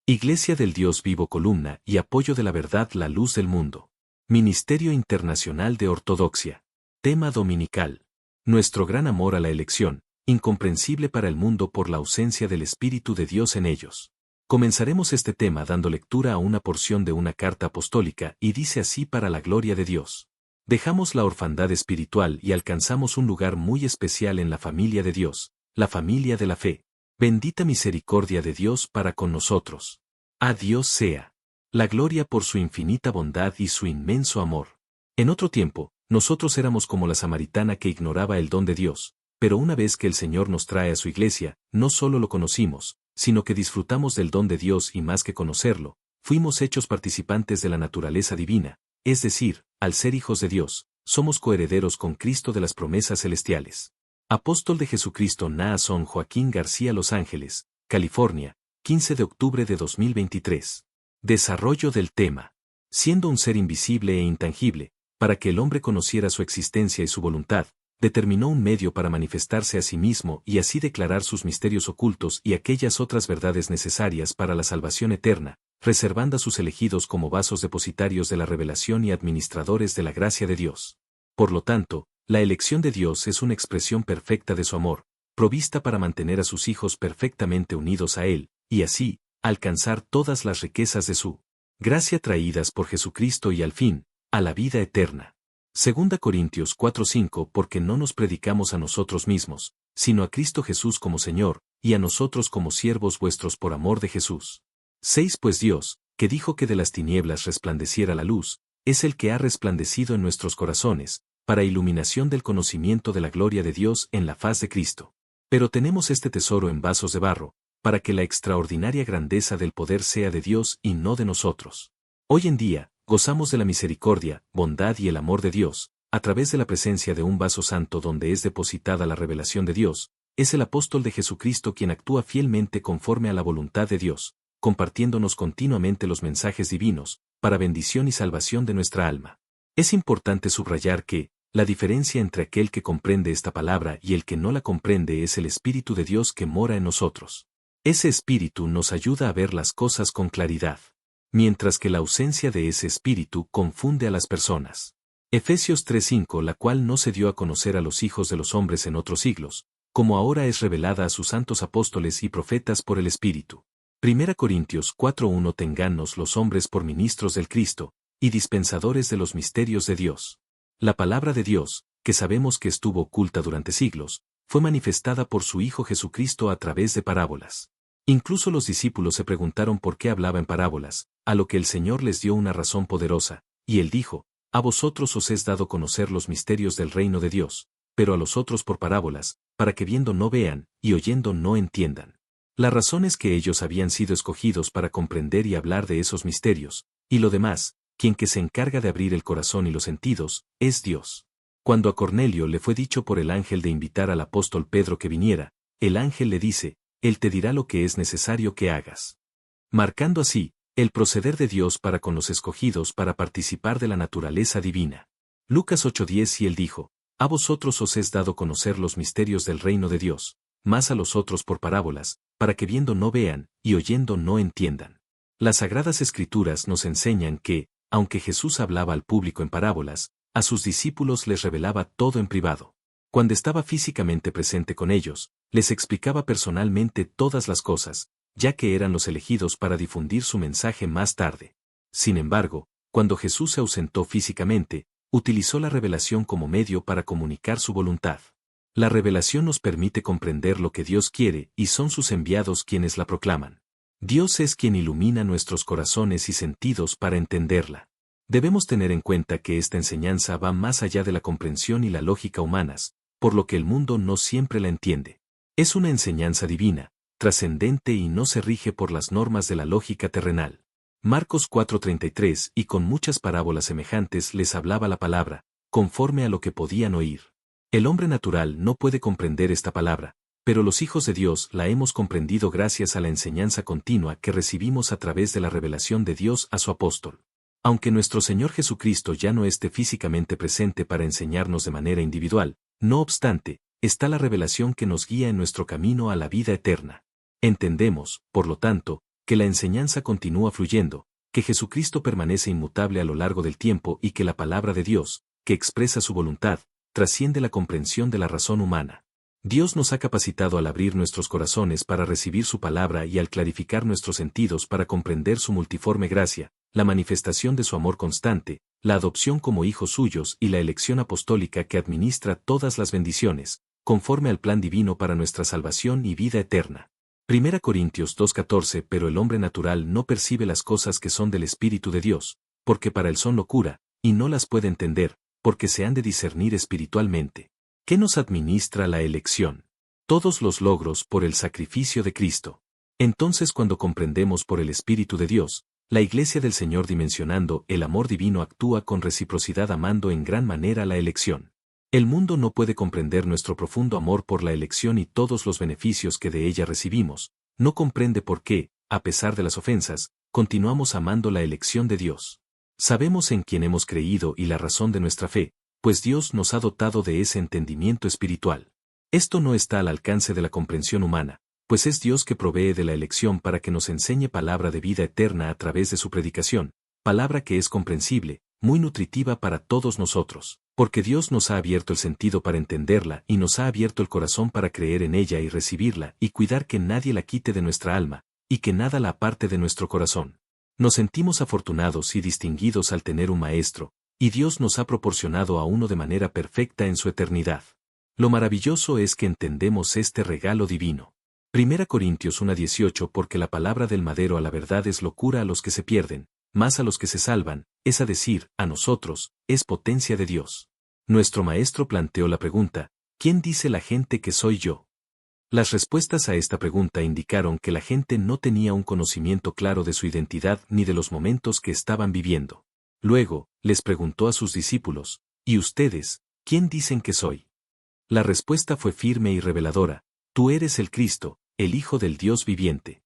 Iglesia del Dios vivo, columna y apoyo de la verdad, la luz del mundo. Ministerio Internacional de Ortodoxia. Tema dominical. Nuestro gran amor a la elección, incomprensible para el mundo por la ausencia del Espíritu de Dios en ellos. Comenzaremos este tema dando lectura a una porción de una carta apostólica y dice así: para la gloria de Dios. Dejamos la orfandad espiritual y alcanzamos un lugar muy especial en la familia de Dios, la familia de la fe. Bendita misericordia de Dios para con nosotros. A Dios sea la gloria por su infinita bondad y su inmenso amor. En otro tiempo, nosotros éramos como la samaritana que ignoraba el don de Dios, pero una vez que el Señor nos trae a su iglesia, no solo lo conocimos, sino que disfrutamos del don de Dios y más que conocerlo, fuimos hechos participantes de la naturaleza divina, es decir, al ser hijos de Dios, somos coherederos con Cristo de las promesas celestiales. Apóstol de Jesucristo, Naasón Joaquín García, Los Ángeles, California, 15 de octubre de 2023. Desarrollo del tema. Siendo un ser invisible e intangible, para que el hombre conociera su existencia y su voluntad, determinó un medio para manifestarse a sí mismo y así declarar sus misterios ocultos y aquellas otras verdades necesarias para la salvación eterna, reservando a sus elegidos como vasos depositarios de la revelación y administradores de la gracia de Dios. Por lo tanto, la elección de Dios es una expresión perfecta de su amor, provista para mantener a sus hijos perfectamente unidos a Él, y así, alcanzar todas las riquezas de su gracia traídas por Jesucristo y al fin, a la vida eterna. 2 Corintios 4:5. Porque no nos predicamos a nosotros mismos, sino a Cristo Jesús como Señor, y a nosotros como siervos vuestros por amor de Jesús. 6. Pues Dios, que dijo que de las tinieblas resplandeciera la luz, es el que ha resplandecido en nuestros corazones, para iluminación del conocimiento de la gloria de Dios en la faz de Cristo. Pero tenemos este tesoro en vasos de barro, para que la extraordinaria grandeza del poder sea de Dios y no de nosotros. Hoy en día, gozamos de la misericordia, bondad y el amor de Dios, a través de la presencia de un vaso santo donde es depositada la revelación de Dios. Es el apóstol de Jesucristo quien actúa fielmente conforme a la voluntad de Dios, compartiéndonos continuamente los mensajes divinos, para bendición y salvación de nuestra alma. Es importante subrayar que, la diferencia entre aquel que comprende esta palabra y el que no la comprende es el Espíritu de Dios que mora en nosotros. Ese Espíritu nos ayuda a ver las cosas con claridad, mientras que la ausencia de ese Espíritu confunde a las personas. Efesios 3:5, la cual no se dio a conocer a los hijos de los hombres en otros siglos, como ahora es revelada a sus santos apóstoles y profetas por el Espíritu. 1 Corintios 4:1. Tengannos los hombres por ministros del Cristo, y dispensadores de los misterios de Dios. La palabra de Dios, que sabemos que estuvo oculta durante siglos, fue manifestada por su Hijo Jesucristo a través de parábolas. Incluso los discípulos se preguntaron por qué hablaba en parábolas, a lo que el Señor les dio una razón poderosa, y Él dijo: a vosotros os es dado conocer los misterios del reino de Dios, pero a los otros por parábolas, para que viendo no vean, y oyendo no entiendan. La razón es que ellos habían sido escogidos para comprender y hablar de esos misterios, y lo demás, quien que se encarga de abrir el corazón y los sentidos, es Dios. Cuando a Cornelio le fue dicho por el ángel de invitar al apóstol Pedro que viniera, el ángel le dice: Él te dirá lo que es necesario que hagas. Marcando así, el proceder de Dios para con los escogidos para participar de la naturaleza divina. Lucas 8:10. Y él dijo: a vosotros os es dado conocer los misterios del reino de Dios, mas a los otros por parábolas, para que viendo no vean, y oyendo no entiendan. Las Sagradas Escrituras nos enseñan que, aunque Jesús hablaba al público en parábolas, a sus discípulos les revelaba todo en privado. Cuando estaba físicamente presente con ellos, les explicaba personalmente todas las cosas, ya que eran los elegidos para difundir su mensaje más tarde. Sin embargo, cuando Jesús se ausentó físicamente, utilizó la revelación como medio para comunicar su voluntad. La revelación nos permite comprender lo que Dios quiere y son sus enviados quienes la proclaman. Dios es quien ilumina nuestros corazones y sentidos para entenderla. Debemos tener en cuenta que esta enseñanza va más allá de la comprensión y la lógica humanas, por lo que el mundo no siempre la entiende. Es una enseñanza divina, trascendente y no se rige por las normas de la lógica terrenal. Marcos 4:33. Y con muchas parábolas semejantes les hablaba la palabra, conforme a lo que podían oír. El hombre natural no puede comprender esta palabra, pero los hijos de Dios la hemos comprendido gracias a la enseñanza continua que recibimos a través de la revelación de Dios a su apóstol. Aunque nuestro Señor Jesucristo ya no esté físicamente presente para enseñarnos de manera individual, no obstante, está la revelación que nos guía en nuestro camino a la vida eterna. Entendemos, por lo tanto, que la enseñanza continúa fluyendo, que Jesucristo permanece inmutable a lo largo del tiempo y que la palabra de Dios, que expresa su voluntad, trasciende la comprensión de la razón humana. Dios nos ha capacitado al abrir nuestros corazones para recibir su palabra y al clarificar nuestros sentidos para comprender su multiforme gracia, la manifestación de su amor constante, la adopción como hijos suyos y la elección apostólica que administra todas las bendiciones, conforme al plan divino para nuestra salvación y vida eterna. 1 Corintios 2:14 Pero el hombre natural no percibe las cosas que son del Espíritu de Dios, porque para él son locura, y no las puede entender, porque se han de discernir espiritualmente. ¿Qué nos administra la elección? Todos los logros por el sacrificio de Cristo. Entonces cuando comprendemos por el Espíritu de Dios, la Iglesia del Señor dimensionando el amor divino actúa con reciprocidad amando en gran manera la elección. El mundo no puede comprender nuestro profundo amor por la elección y todos los beneficios que de ella recibimos, no comprende por qué, a pesar de las ofensas, continuamos amando la elección de Dios. Sabemos en quién hemos creído y la razón de nuestra fe, pues Dios nos ha dotado de ese entendimiento espiritual. Esto no está al alcance de la comprensión humana, pues es Dios que provee de la elección para que nos enseñe palabra de vida eterna a través de su predicación, palabra que es comprensible, muy nutritiva para todos nosotros, porque Dios nos ha abierto el sentido para entenderla y nos ha abierto el corazón para creer en ella y recibirla y cuidar que nadie la quite de nuestra alma, y que nada la aparte de nuestro corazón. Nos sentimos afortunados y distinguidos al tener un maestro, y Dios nos ha proporcionado a uno de manera perfecta en su eternidad. Lo maravilloso es que entendemos este regalo divino. 1 Corintios 1:18 Porque la palabra del madero a la verdad es locura a los que se pierden, mas a los que se salvan, es a decir, a nosotros, es potencia de Dios. Nuestro maestro planteó la pregunta, ¿quién dice la gente que soy yo? Las respuestas a esta pregunta indicaron que la gente no tenía un conocimiento claro de su identidad ni de los momentos que estaban viviendo. Luego, les preguntó a sus discípulos, ¿y ustedes, quién dicen que soy? La respuesta fue firme y reveladora, tú eres el Cristo, el Hijo del Dios viviente.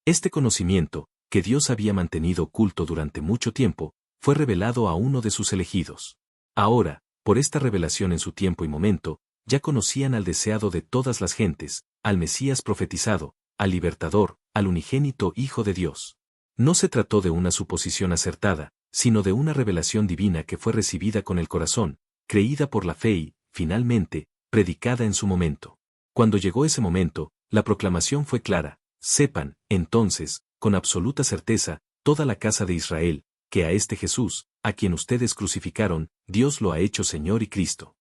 Este conocimiento, que Dios había mantenido oculto durante mucho tiempo, fue revelado a uno de sus elegidos. Ahora, por esta revelación en su tiempo y momento, ya conocían al deseado de todas las gentes, al Mesías profetizado, al Libertador, al unigénito Hijo de Dios. No se trató de una suposición acertada, sino de una revelación divina que fue recibida con el corazón, creída por la fe y, finalmente, predicada en su momento. Cuando llegó ese momento, la proclamación fue clara, sepan, entonces, con absoluta certeza, toda la casa de Israel, que a este Jesús, a quien ustedes crucificaron, Dios lo ha hecho Señor y Cristo.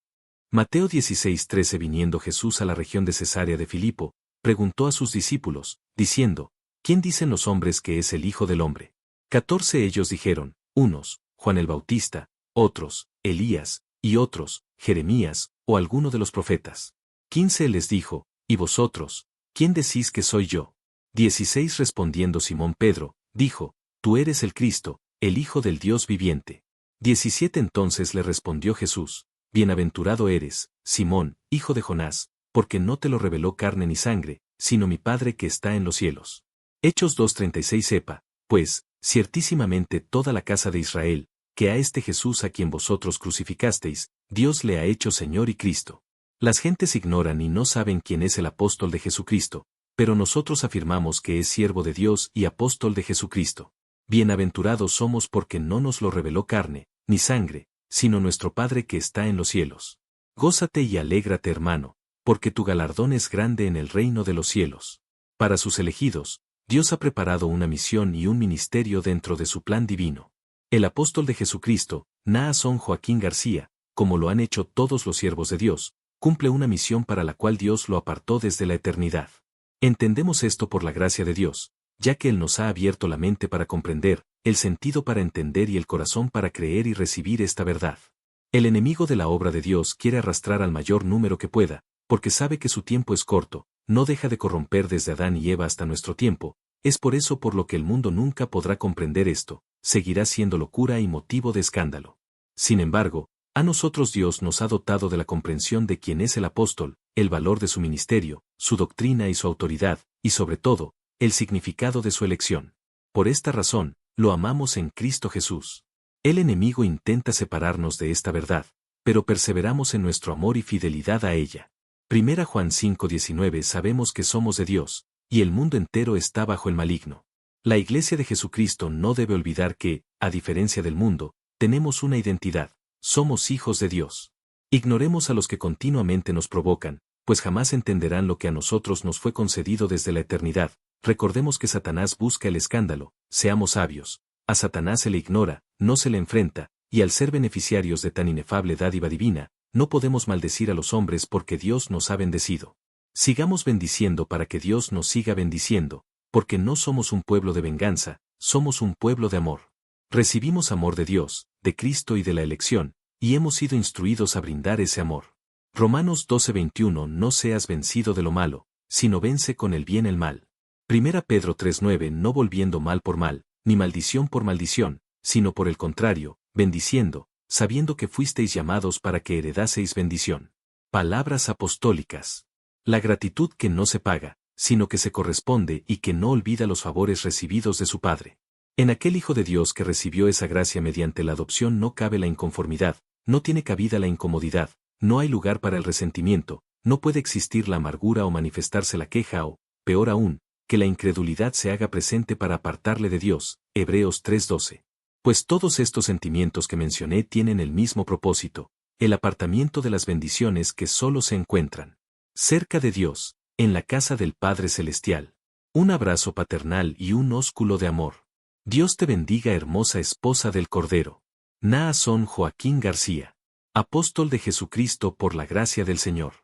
Mateo 16:13 Viniendo Jesús a la región de Cesarea de Filipo, preguntó a sus discípulos, diciendo, ¿quién dicen los hombres que es el Hijo del Hombre? 14 Ellos dijeron, unos, Juan el Bautista, otros, Elías, y otros, Jeremías, o alguno de los profetas. 15 les dijo, ¿y vosotros, quién decís que soy yo? 16 Respondiendo Simón Pedro, dijo, tú eres el Cristo, el Hijo del Dios viviente. 17 Entonces le respondió Jesús, bienaventurado eres, Simón, hijo de Jonás, porque no te lo reveló carne ni sangre, sino mi Padre que está en los cielos. Hechos 2:36 Sepa, pues, ciertísimamente toda la casa de Israel, que a este Jesús a quien vosotros crucificasteis, Dios le ha hecho Señor y Cristo. Las gentes ignoran y no saben quién es el apóstol de Jesucristo, pero nosotros afirmamos que es siervo de Dios y apóstol de Jesucristo. Bienaventurados somos porque no nos lo reveló carne, ni sangre, sino nuestro Padre que está en los cielos. Gózate y alégrate, hermano, porque tu galardón es grande en el reino de los cielos. Para sus elegidos, Dios ha preparado una misión y un ministerio dentro de su plan divino. El apóstol de Jesucristo, Naasón Joaquín García, como lo han hecho todos los siervos de Dios, cumple una misión para la cual Dios lo apartó desde la eternidad. Entendemos esto por la gracia de Dios, ya que Él nos ha abierto la mente para comprender, el sentido para entender y el corazón para creer y recibir esta verdad. El enemigo de la obra de Dios quiere arrastrar al mayor número que pueda, porque sabe que su tiempo es corto, no deja de corromper desde Adán y Eva hasta nuestro tiempo, es por eso por lo que el mundo nunca podrá comprender esto, seguirá siendo locura y motivo de escándalo. Sin embargo, a nosotros Dios nos ha dotado de la comprensión de quién es el apóstol, el valor de su ministerio, su doctrina y su autoridad, y sobre todo, el significado de su elección. Por esta razón, lo amamos en Cristo Jesús. El enemigo intenta separarnos de esta verdad, pero perseveramos en nuestro amor y fidelidad a ella. 1 Juan 5:19 Sabemos que somos de Dios, y el mundo entero está bajo el maligno. La Iglesia de Jesucristo no debe olvidar que, a diferencia del mundo, tenemos una identidad, somos hijos de Dios. Ignoremos a los que continuamente nos provocan, pues jamás entenderán lo que a nosotros nos fue concedido desde la eternidad. Recordemos que Satanás busca el escándalo, seamos sabios. A Satanás se le ignora, no se le enfrenta, y al ser beneficiarios de tan inefable dádiva divina, no podemos maldecir a los hombres porque Dios nos ha bendecido. Sigamos bendiciendo para que Dios nos siga bendiciendo, porque no somos un pueblo de venganza, somos un pueblo de amor. Recibimos amor de Dios, de Cristo y de la elección, y hemos sido instruidos a brindar ese amor. Romanos 12:21 No seas vencido de lo malo, sino vence con el bien el mal. Primera Pedro 3:9 No volviendo mal por mal, ni maldición por maldición, sino por el contrario, bendiciendo, sabiendo que fuisteis llamados para que heredaseis bendición. Palabras apostólicas. La gratitud que no se paga, sino que se corresponde y que no olvida los favores recibidos de su Padre. En aquel Hijo de Dios que recibió esa gracia mediante la adopción no cabe la inconformidad, no tiene cabida la incomodidad, no hay lugar para el resentimiento, no puede existir la amargura o manifestarse la queja o, peor aún, que la incredulidad se haga presente para apartarle de Dios. Hebreos 3:12. Pues todos estos sentimientos que mencioné tienen el mismo propósito, el apartamiento de las bendiciones que solo se encuentran cerca de Dios, en la casa del Padre Celestial. Un abrazo paternal y un ósculo de amor. Dios te bendiga, hermosa esposa del Cordero. Naasón Joaquín García. Apóstol de Jesucristo por la gracia del Señor.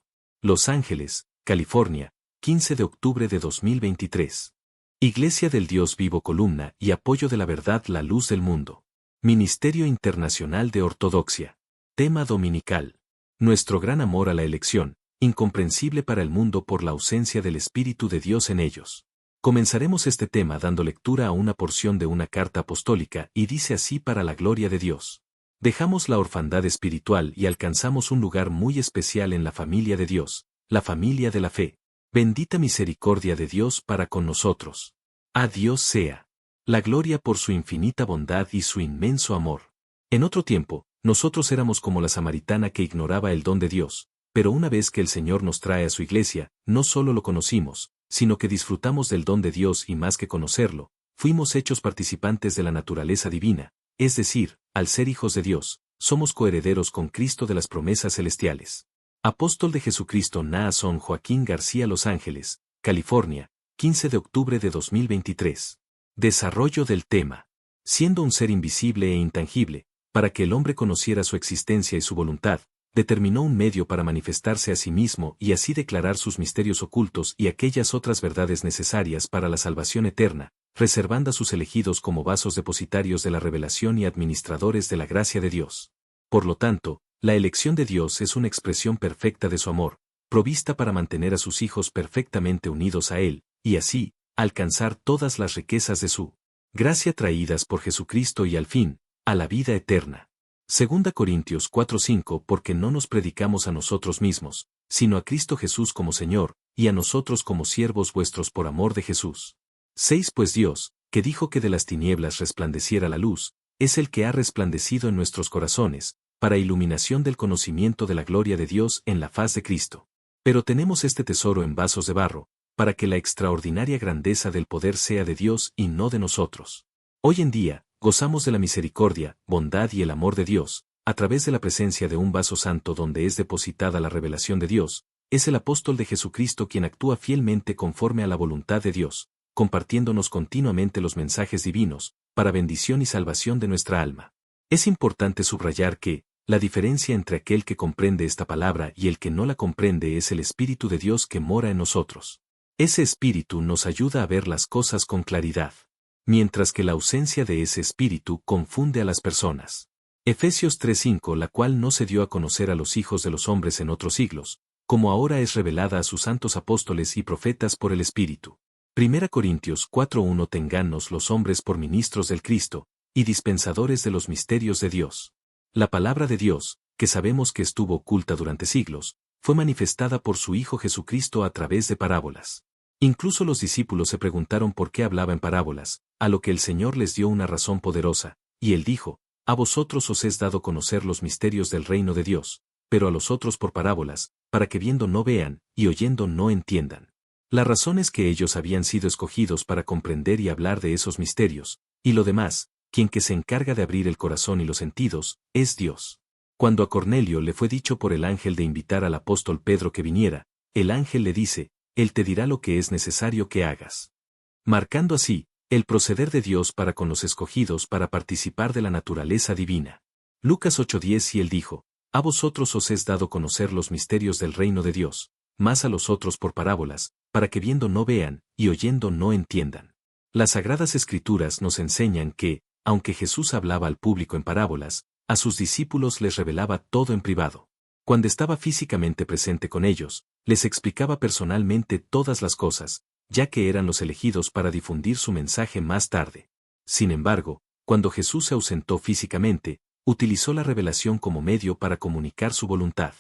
Los Ángeles, California, 15 de octubre de 2023. Iglesia del Dios Vivo, columna y apoyo de la verdad, la luz del mundo. Ministerio Internacional de Ortodoxia. Tema dominical. Nuestro gran amor a la elección, incomprensible para el mundo por la ausencia del Espíritu de Dios en ellos. Comenzaremos este tema dando lectura a una porción de una carta apostólica y dice así: para la gloria de Dios. Dejamos la orfandad espiritual y alcanzamos un lugar muy especial en la familia de Dios, la familia de la fe. Bendita misericordia de Dios para con nosotros. A Dios sea la gloria por su infinita bondad y su inmenso amor. En otro tiempo, nosotros éramos como la samaritana que ignoraba el don de Dios, pero una vez que el Señor nos trae a su iglesia, no solo lo conocimos, sino que disfrutamos del don de Dios y más que conocerlo, fuimos hechos participantes de la naturaleza divina, es decir, al ser hijos de Dios, somos coherederos con Cristo de las promesas celestiales. Apóstol de Jesucristo Naasón Joaquín García, Los Ángeles, California, 15 de octubre de 2023. Desarrollo del tema. Siendo un ser invisible e intangible, para que el hombre conociera su existencia y su voluntad, determinó un medio para manifestarse a sí mismo y así declarar sus misterios ocultos y aquellas otras verdades necesarias para la salvación eterna, reservando a sus elegidos como vasos depositarios de la revelación y administradores de la gracia de Dios. Por lo tanto, la elección de Dios es una expresión perfecta de su amor, provista para mantener a sus hijos perfectamente unidos a Él, y así, alcanzar todas las riquezas de su gracia traídas por Jesucristo y al fin, a la vida eterna. 2 Corintios 4:5 Porque no nos predicamos a nosotros mismos, sino a Cristo Jesús como Señor, y a nosotros como siervos vuestros por amor de Jesús. 6 Pues Dios, que dijo que de las tinieblas resplandeciera la luz, es el que ha resplandecido en nuestros corazones, para iluminación del conocimiento de la gloria de Dios en la faz de Cristo. Pero tenemos este tesoro en vasos de barro, para que la extraordinaria grandeza del poder sea de Dios y no de nosotros. Hoy en día, gozamos de la misericordia, bondad y el amor de Dios, a través de la presencia de un vaso santo donde es depositada la revelación de Dios. Es el apóstol de Jesucristo quien actúa fielmente conforme a la voluntad de Dios, compartiéndonos continuamente los mensajes divinos, para bendición y salvación de nuestra alma. Es importante subrayar que, la diferencia entre aquel que comprende esta palabra y el que no la comprende es el Espíritu de Dios que mora en nosotros. Ese Espíritu nos ayuda a ver las cosas con claridad, mientras que la ausencia de ese Espíritu confunde a las personas. Efesios 3:5 La cual no se dio a conocer a los hijos de los hombres en otros siglos, como ahora es revelada a sus santos apóstoles y profetas por el Espíritu. 1 Corintios 4:1 Tengannos los hombres por ministros del Cristo, y dispensadores de los misterios de Dios. La palabra de Dios, que sabemos que estuvo oculta durante siglos, fue manifestada por su Hijo Jesucristo a través de parábolas. Incluso los discípulos se preguntaron por qué hablaba en parábolas, a lo que el Señor les dio una razón poderosa, y Él dijo: A vosotros os es dado conocer los misterios del reino de Dios, pero a los otros por parábolas, para que viendo no vean, y oyendo no entiendan. La razón es que ellos habían sido escogidos para comprender y hablar de esos misterios, y lo demás, quien que se encarga de abrir el corazón y los sentidos, es Dios. Cuando a Cornelio le fue dicho por el ángel de invitar al apóstol Pedro que viniera, el ángel le dice, él te dirá lo que es necesario que hagas. Marcando así, el proceder de Dios para con los escogidos para participar de la naturaleza divina. Lucas 8:10 y él dijo, a vosotros os es dado conocer los misterios del reino de Dios, más a los otros por parábolas, para que viendo no vean, y oyendo no entiendan. Las Sagradas Escrituras nos enseñan que, aunque Jesús hablaba al público en parábolas, a sus discípulos les revelaba todo en privado. Cuando estaba físicamente presente con ellos, les explicaba personalmente todas las cosas, ya que eran los elegidos para difundir su mensaje más tarde. Sin embargo, cuando Jesús se ausentó físicamente, utilizó la revelación como medio para comunicar su voluntad.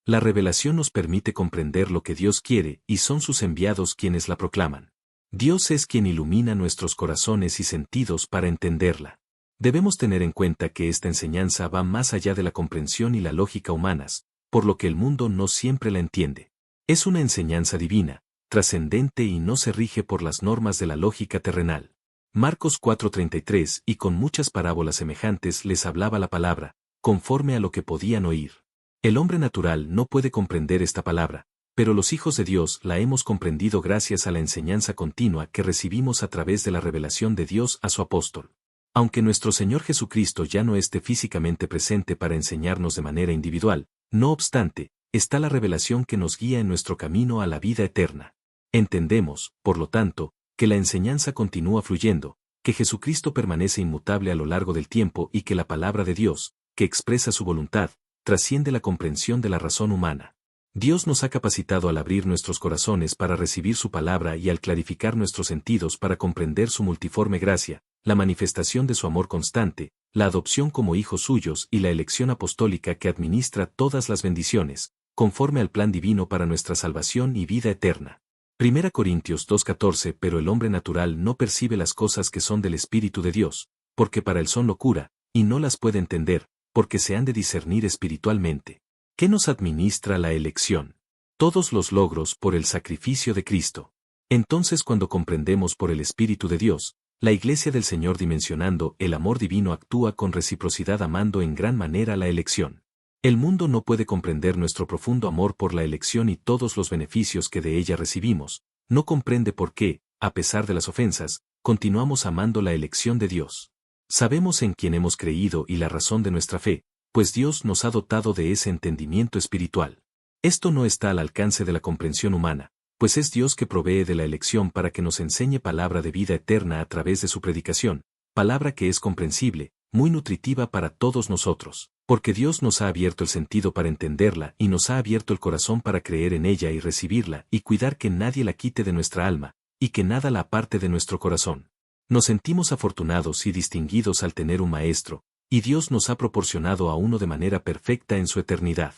La revelación nos permite comprender lo que Dios quiere y son sus enviados quienes la proclaman. Dios es quien ilumina nuestros corazones y sentidos para entenderla. Debemos tener en cuenta que esta enseñanza va más allá de la comprensión y la lógica humanas, por lo que el mundo no siempre la entiende. Es una enseñanza divina, trascendente y no se rige por las normas de la lógica terrenal. Marcos 4:33 y con muchas parábolas semejantes les hablaba la palabra, conforme a lo que podían oír. El hombre natural no puede comprender esta palabra, pero los hijos de Dios la hemos comprendido gracias a la enseñanza continua que recibimos a través de la revelación de Dios a su apóstol. Aunque nuestro Señor Jesucristo ya no esté físicamente presente para enseñarnos de manera individual, no obstante, está la revelación que nos guía en nuestro camino a la vida eterna. Entendemos, por lo tanto, que la enseñanza continúa fluyendo, que Jesucristo permanece inmutable a lo largo del tiempo y que la palabra de Dios, que expresa su voluntad, trasciende la comprensión de la razón humana. Dios nos ha capacitado al abrir nuestros corazones para recibir su palabra y al clarificar nuestros sentidos para comprender su multiforme gracia, la manifestación de su amor constante, la adopción como hijos suyos y la elección apostólica que administra todas las bendiciones, conforme al plan divino para nuestra salvación y vida eterna. 1 Corintios 2:14 Pero el hombre natural no percibe las cosas que son del Espíritu de Dios, porque para él son locura, y no las puede entender, porque se han de discernir espiritualmente. ¿Qué nos administra la elección? Todos los logros por el sacrificio de Cristo. Entonces cuando comprendemos por el Espíritu de Dios, la Iglesia del Señor dimensionando el amor divino actúa con reciprocidad amando en gran manera la elección. El mundo no puede comprender nuestro profundo amor por la elección y todos los beneficios que de ella recibimos, no comprende por qué, a pesar de las ofensas, continuamos amando la elección de Dios. Sabemos en quién hemos creído y la razón de nuestra fe, pues Dios nos ha dotado de ese entendimiento espiritual. Esto no está al alcance de la comprensión humana, pues es Dios que provee de la elección para que nos enseñe palabra de vida eterna a través de su predicación, palabra que es comprensible, muy nutritiva para todos nosotros, porque Dios nos ha abierto el sentido para entenderla y nos ha abierto el corazón para creer en ella y recibirla y cuidar que nadie la quite de nuestra alma, y que nada la aparte de nuestro corazón. Nos sentimos afortunados y distinguidos al tener un maestro, y Dios nos ha proporcionado a uno de manera perfecta en su eternidad.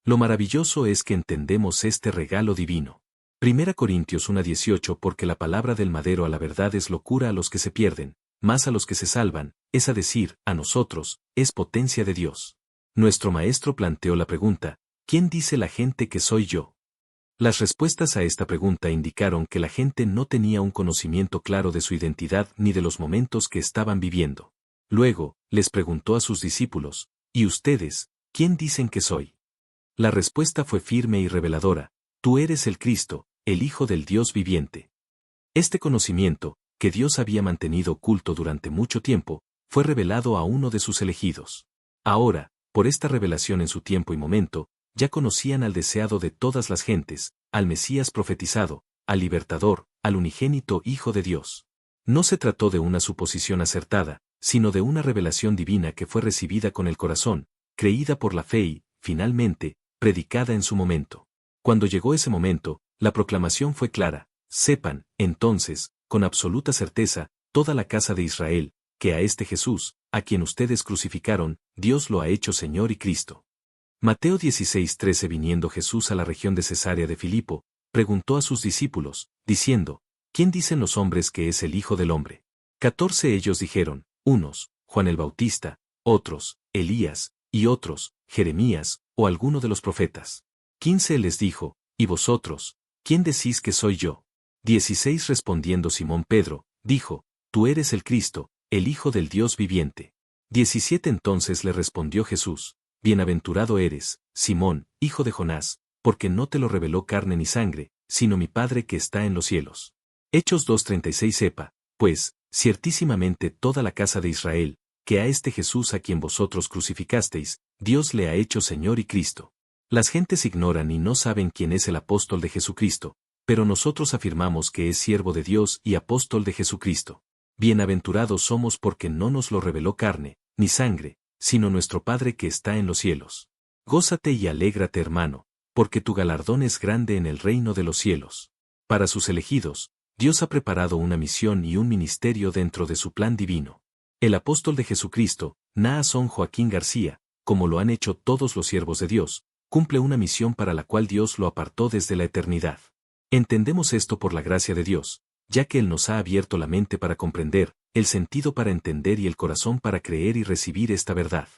Lo maravilloso es que entendemos este regalo divino. 1 Corintios 1:18 Porque la palabra del madero a la verdad es locura a los que se pierden, mas a los que se salvan, es a decir, a nosotros, es potencia de Dios. Nuestro maestro planteó la pregunta, ¿quién dice la gente que soy yo? Las respuestas a esta pregunta indicaron que la gente no tenía un conocimiento claro de su identidad ni de los momentos que estaban viviendo. Luego, les preguntó a sus discípulos, ¿y ustedes, quién dicen que soy? La respuesta fue firme y reveladora, tú eres el Cristo, el Hijo del Dios viviente. Este conocimiento, que Dios había mantenido oculto durante mucho tiempo, fue revelado a uno de sus elegidos. Ahora, por esta revelación en su tiempo y momento, ya conocían al deseado de todas las gentes, al Mesías profetizado, al Libertador, al unigénito Hijo de Dios. No se trató de una suposición acertada, sino de una revelación divina que fue recibida con el corazón, creída por la fe y, finalmente, predicada en su momento. Cuando llegó ese momento, la proclamación fue clara, sepan, entonces, con absoluta certeza, toda la casa de Israel, que a este Jesús, a quien ustedes crucificaron, Dios lo ha hecho Señor y Cristo. Mateo 16:13 Viniendo Jesús a la región de Cesarea de Filipo, preguntó a sus discípulos, diciendo, ¿quién dicen los hombres que es el Hijo del Hombre? 14 ellos dijeron, unos, Juan el Bautista, otros, Elías, y otros, Jeremías, o alguno de los profetas. 15 les dijo, ¿y vosotros, quién decís que soy yo? 16 Respondiendo Simón Pedro, dijo, Tú eres el Cristo, el Hijo del Dios viviente. 17 Entonces le respondió Jesús, Bienaventurado eres, Simón, hijo de Jonás, porque no te lo reveló carne ni sangre, sino mi Padre que está en los cielos. Hechos 2:36 Sepa, pues, ciertísimamente toda la casa de Israel, que a este Jesús a quien vosotros crucificasteis, Dios le ha hecho Señor y Cristo. Las gentes ignoran y no saben quién es el apóstol de Jesucristo, pero nosotros afirmamos que es siervo de Dios y apóstol de Jesucristo. Bienaventurados somos porque no nos lo reveló carne, ni sangre, sino nuestro Padre que está en los cielos. Gózate y alégrate, hermano, porque tu galardón es grande en el reino de los cielos. Para sus elegidos, Dios ha preparado una misión y un ministerio dentro de su plan divino. El apóstol de Jesucristo, Naasón Joaquín García, como lo han hecho todos los siervos de Dios, cumple una misión para la cual Dios lo apartó desde la eternidad. Entendemos esto por la gracia de Dios, ya que Él nos ha abierto la mente para comprender, el sentido para entender y el corazón para creer y recibir esta verdad.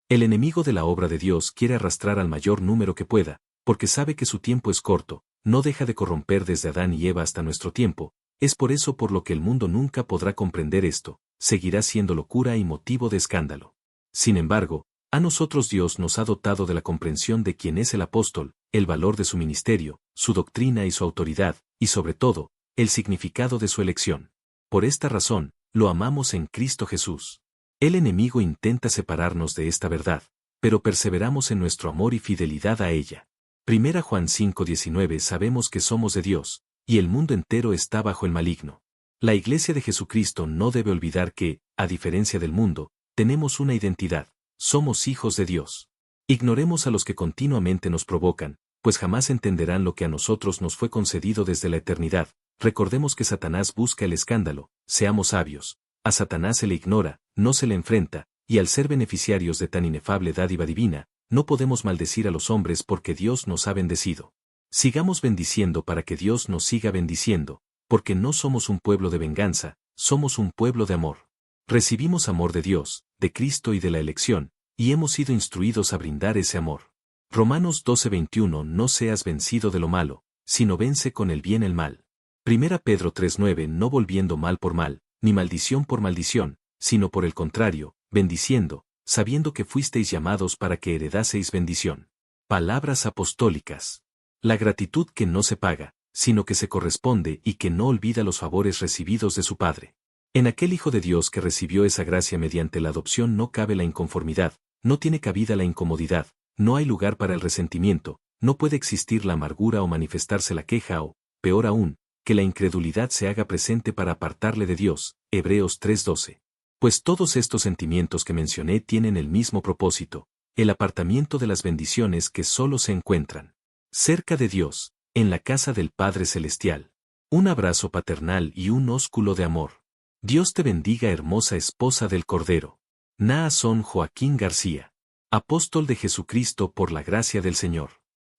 El enemigo de la obra de Dios quiere arrastrar al mayor número que pueda, porque sabe que su tiempo es corto, no deja de corromper desde Adán y Eva hasta nuestro tiempo, es por eso por lo que el mundo nunca podrá comprender esto, seguirá siendo locura y motivo de escándalo. Sin embargo, a nosotros Dios nos ha dotado de la comprensión de quién es el apóstol, el valor de su ministerio, su doctrina y su autoridad, y sobre todo, el significado de su elección. Por esta razón, lo amamos en Cristo Jesús. El enemigo intenta separarnos de esta verdad, pero perseveramos en nuestro amor y fidelidad a ella. 1 Juan 5:19 Sabemos que somos de Dios, y el mundo entero está bajo el maligno. La Iglesia de Jesucristo no debe olvidar que, a diferencia del mundo, tenemos una identidad, somos hijos de Dios. Ignoremos a los que continuamente nos provocan, pues jamás entenderán lo que a nosotros nos fue concedido desde la eternidad. Recordemos que Satanás busca el escándalo, seamos sabios. A Satanás se le ignora, no se le enfrenta, y al ser beneficiarios de tan inefable dádiva divina, no podemos maldecir a los hombres porque Dios nos ha bendecido. Sigamos bendiciendo para que Dios nos siga bendiciendo, porque no somos un pueblo de venganza, somos un pueblo de amor. Recibimos amor de Dios, de Cristo y de la elección, y hemos sido instruidos a brindar ese amor. Romanos 12:21 No seas vencido de lo malo, sino vence con el bien el mal. 1 Pedro 3:9 No volviendo mal por mal, ni maldición por maldición, sino por el contrario, bendiciendo, sabiendo que fuisteis llamados para que heredaseis bendición. Palabras apostólicas. La gratitud que no se paga, sino que se corresponde y que no olvida los favores recibidos de su Padre. En aquel Hijo de Dios que recibió esa gracia mediante la adopción no cabe la inconformidad, no tiene cabida la incomodidad, no hay lugar para el resentimiento, no puede existir la amargura o manifestarse la queja o, peor aún, que la incredulidad se haga presente para apartarle de Dios. Hebreos 3:12. Pues todos estos sentimientos que mencioné tienen el mismo propósito, el apartamiento de las bendiciones que solo se encuentran cerca de Dios, en la casa del Padre Celestial. Un abrazo paternal y un ósculo de amor. Dios te bendiga, hermosa esposa del Cordero. Naasón Joaquín García. Apóstol de Jesucristo por la gracia del Señor.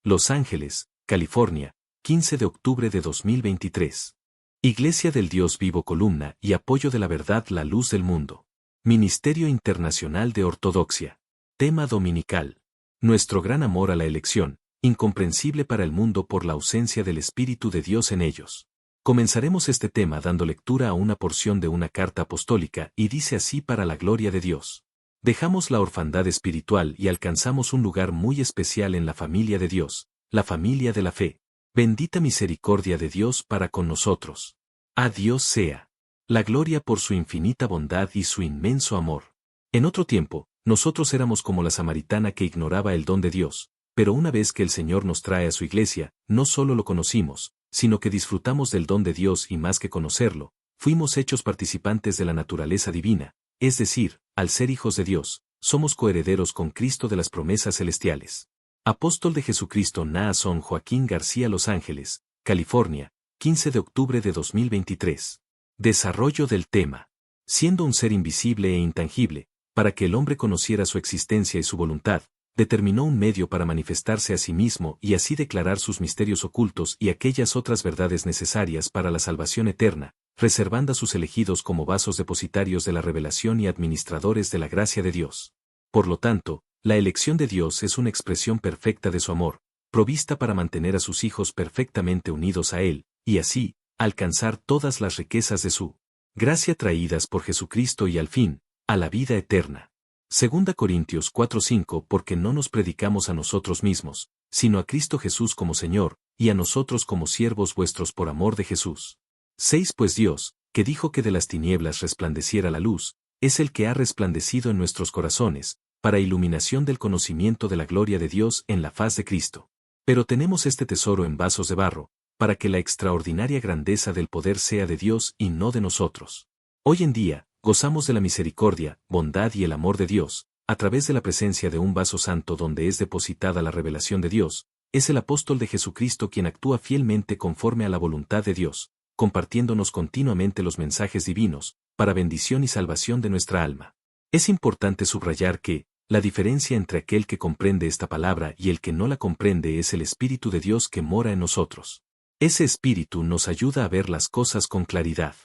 Los Ángeles, California, 15 de octubre de 2023. Iglesia del Dios Vivo, columna y apoyo de la verdad, la luz del mundo. Ministerio Internacional de Ortodoxia. Tema dominical. Nuestro gran amor a la elección, incomprensible para el mundo por la ausencia del Espíritu de Dios en ellos. Comenzaremos este tema dando lectura a una porción de una carta apostólica y dice así: para la gloria de Dios. Dejamos la orfandad espiritual y alcanzamos un lugar muy especial en la familia de Dios, la familia de la fe. Bendita misericordia de Dios para con nosotros. A Dios sea la gloria por su infinita bondad y su inmenso amor. En otro tiempo, nosotros éramos como la samaritana que ignoraba el don de Dios, pero una vez que el Señor nos trae a su iglesia, no solo lo conocimos, sino que disfrutamos del don de Dios y más que conocerlo, fuimos hechos participantes de la naturaleza divina, es decir, al ser hijos de Dios, somos coherederos con Cristo de las promesas celestiales. Apóstol de Jesucristo Naasón Joaquín García, Los Ángeles, California, 15 de octubre de 2023. Desarrollo del tema. Siendo un ser invisible e intangible, para que el hombre conociera su existencia y su voluntad, determinó un medio para manifestarse a sí mismo y así declarar sus misterios ocultos y aquellas otras verdades necesarias para la salvación eterna, reservando a sus elegidos como vasos depositarios de la revelación y administradores de la gracia de Dios. Por lo tanto, la elección de Dios es una expresión perfecta de su amor, provista para mantener a sus hijos perfectamente unidos a Él, y así, alcanzar todas las riquezas de su gracia traídas por Jesucristo y al fin, a la vida eterna. 2 Corintios 4:5 Porque no nos predicamos a nosotros mismos, sino a Cristo Jesús como Señor, y a nosotros como siervos vuestros por amor de Jesús. 6 Pues Dios, que dijo que de las tinieblas resplandeciera la luz, es el que ha resplandecido en nuestros corazones, para iluminación del conocimiento de la gloria de Dios en la faz de Cristo. Pero tenemos este tesoro en vasos de barro, para que la extraordinaria grandeza del poder sea de Dios y no de nosotros. Hoy en día, gozamos de la misericordia, bondad y el amor de Dios, a través de la presencia de un vaso santo donde es depositada la revelación de Dios. Es el apóstol de Jesucristo quien actúa fielmente conforme a la voluntad de Dios, compartiéndonos continuamente los mensajes divinos, para bendición y salvación de nuestra alma. Es importante subrayar que, la diferencia entre aquel que comprende esta palabra y el que no la comprende es el Espíritu de Dios que mora en nosotros. Ese Espíritu nos ayuda a ver las cosas con claridad,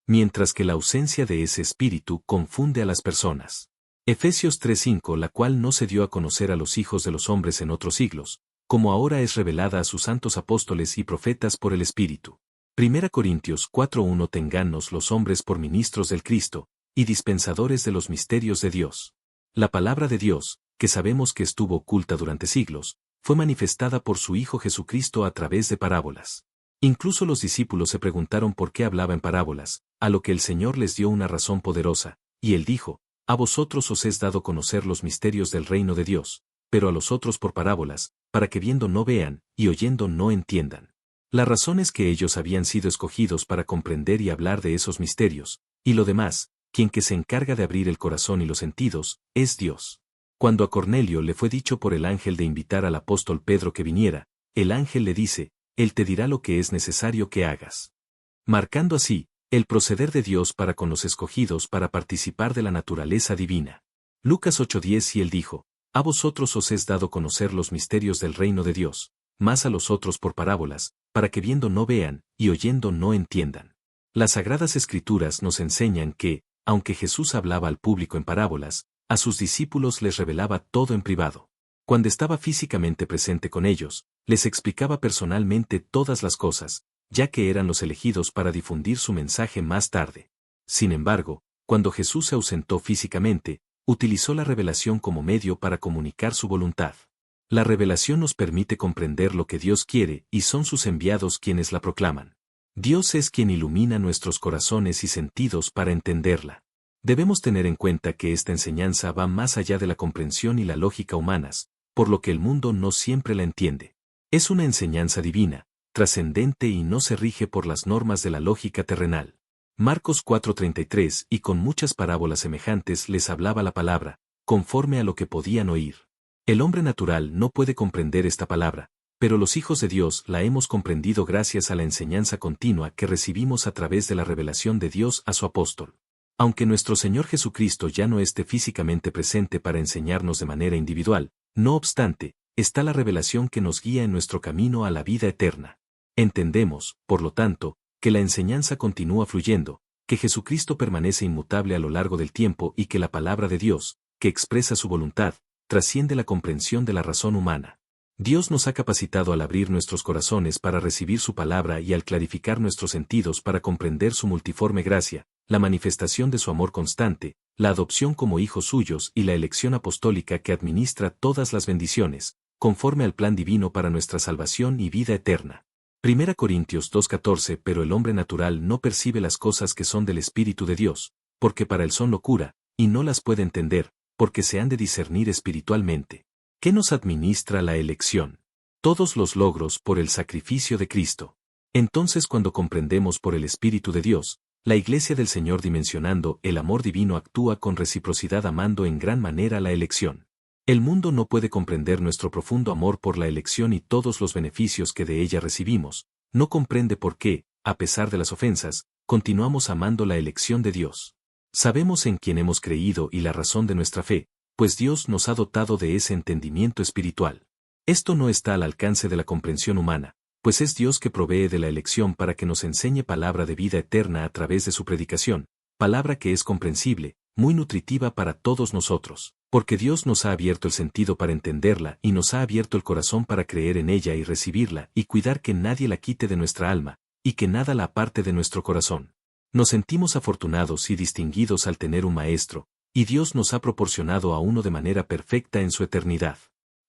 mientras que la ausencia de ese Espíritu confunde a las personas. Efesios 3:5 La cual no se dio a conocer a los hijos de los hombres en otros siglos, como ahora es revelada a sus santos apóstoles y profetas por el Espíritu. 1 Corintios 4:1 Tengannos los hombres por ministros del Cristo, y dispensadores de los misterios de Dios. La palabra de Dios, que sabemos que estuvo oculta durante siglos, fue manifestada por su Hijo Jesucristo a través de parábolas. Incluso los discípulos se preguntaron por qué hablaba en parábolas, a lo que el Señor les dio una razón poderosa, y Él dijo: A vosotros os es dado conocer los misterios del reino de Dios, pero a los otros por parábolas, para que viendo no vean, y oyendo no entiendan. La razón es que ellos habían sido escogidos para comprender y hablar de esos misterios, y lo demás, quien que se encarga de abrir el corazón y los sentidos, es Dios. Cuando a Cornelio le fue dicho por el ángel de invitar al apóstol Pedro que viniera, el ángel le dice: Él te dirá lo que es necesario que hagas. Marcando así, el proceder de Dios para con los escogidos para participar de la naturaleza divina. Lucas 8:10 Y él dijo: A vosotros os es dado conocer los misterios del reino de Dios, mas a los otros por parábolas, para que viendo no vean, y oyendo no entiendan. Las Sagradas Escrituras nos enseñan que, aunque Jesús hablaba al público en parábolas, a sus discípulos les revelaba todo en privado. Cuando estaba físicamente presente con ellos, les explicaba personalmente todas las cosas, ya que eran los elegidos para difundir su mensaje más tarde. Sin embargo, cuando Jesús se ausentó físicamente, utilizó la revelación como medio para comunicar su voluntad. La revelación nos permite comprender lo que Dios quiere y son sus enviados quienes la proclaman. Dios es quien ilumina nuestros corazones y sentidos para entenderla. Debemos tener en cuenta que esta enseñanza va más allá de la comprensión y la lógica humanas, por lo que el mundo no siempre la entiende. Es una enseñanza divina, trascendente y no se rige por las normas de la lógica terrenal. Marcos 4:33 Y con muchas parábolas semejantes les hablaba la palabra, conforme a lo que podían oír. El hombre natural no puede comprender esta palabra, pero los hijos de Dios la hemos comprendido gracias a la enseñanza continua que recibimos a través de la revelación de Dios a su apóstol. Aunque nuestro Señor Jesucristo ya no esté físicamente presente para enseñarnos de manera individual, no obstante, está la revelación que nos guía en nuestro camino a la vida eterna. Entendemos, por lo tanto, que la enseñanza continúa fluyendo, que Jesucristo permanece inmutable a lo largo del tiempo y que la palabra de Dios, que expresa su voluntad, trasciende la comprensión de la razón humana. Dios nos ha capacitado al abrir nuestros corazones para recibir su palabra y al clarificar nuestros sentidos para comprender su multiforme gracia, la manifestación de su amor constante, la adopción como hijos suyos y la elección apostólica que administra todas las bendiciones, conforme al plan divino para nuestra salvación y vida eterna. 1 Corintios 2:14 Pero el hombre natural no percibe las cosas que son del Espíritu de Dios, porque para él son locura, y no las puede entender, porque se han de discernir espiritualmente. ¿Qué nos administra la elección? Todos los logros por el sacrificio de Cristo. Entonces cuando comprendemos por el Espíritu de Dios, la Iglesia del Señor dimensionando el amor divino actúa con reciprocidad amando en gran manera la elección. El mundo no puede comprender nuestro profundo amor por la elección y todos los beneficios que de ella recibimos, no comprende por qué, a pesar de las ofensas, continuamos amando la elección de Dios. Sabemos en quién hemos creído y la razón de nuestra fe, pues Dios nos ha dotado de ese entendimiento espiritual. Esto no está al alcance de la comprensión humana, pues es Dios que provee de la elección para que nos enseñe palabra de vida eterna a través de su predicación, palabra que es comprensible, muy nutritiva para todos nosotros, porque Dios nos ha abierto el sentido para entenderla y nos ha abierto el corazón para creer en ella y recibirla y cuidar que nadie la quite de nuestra alma, y que nada la aparte de nuestro corazón. Nos sentimos afortunados y distinguidos al tener un Maestro, y Dios nos ha proporcionado a uno de manera perfecta en su eternidad.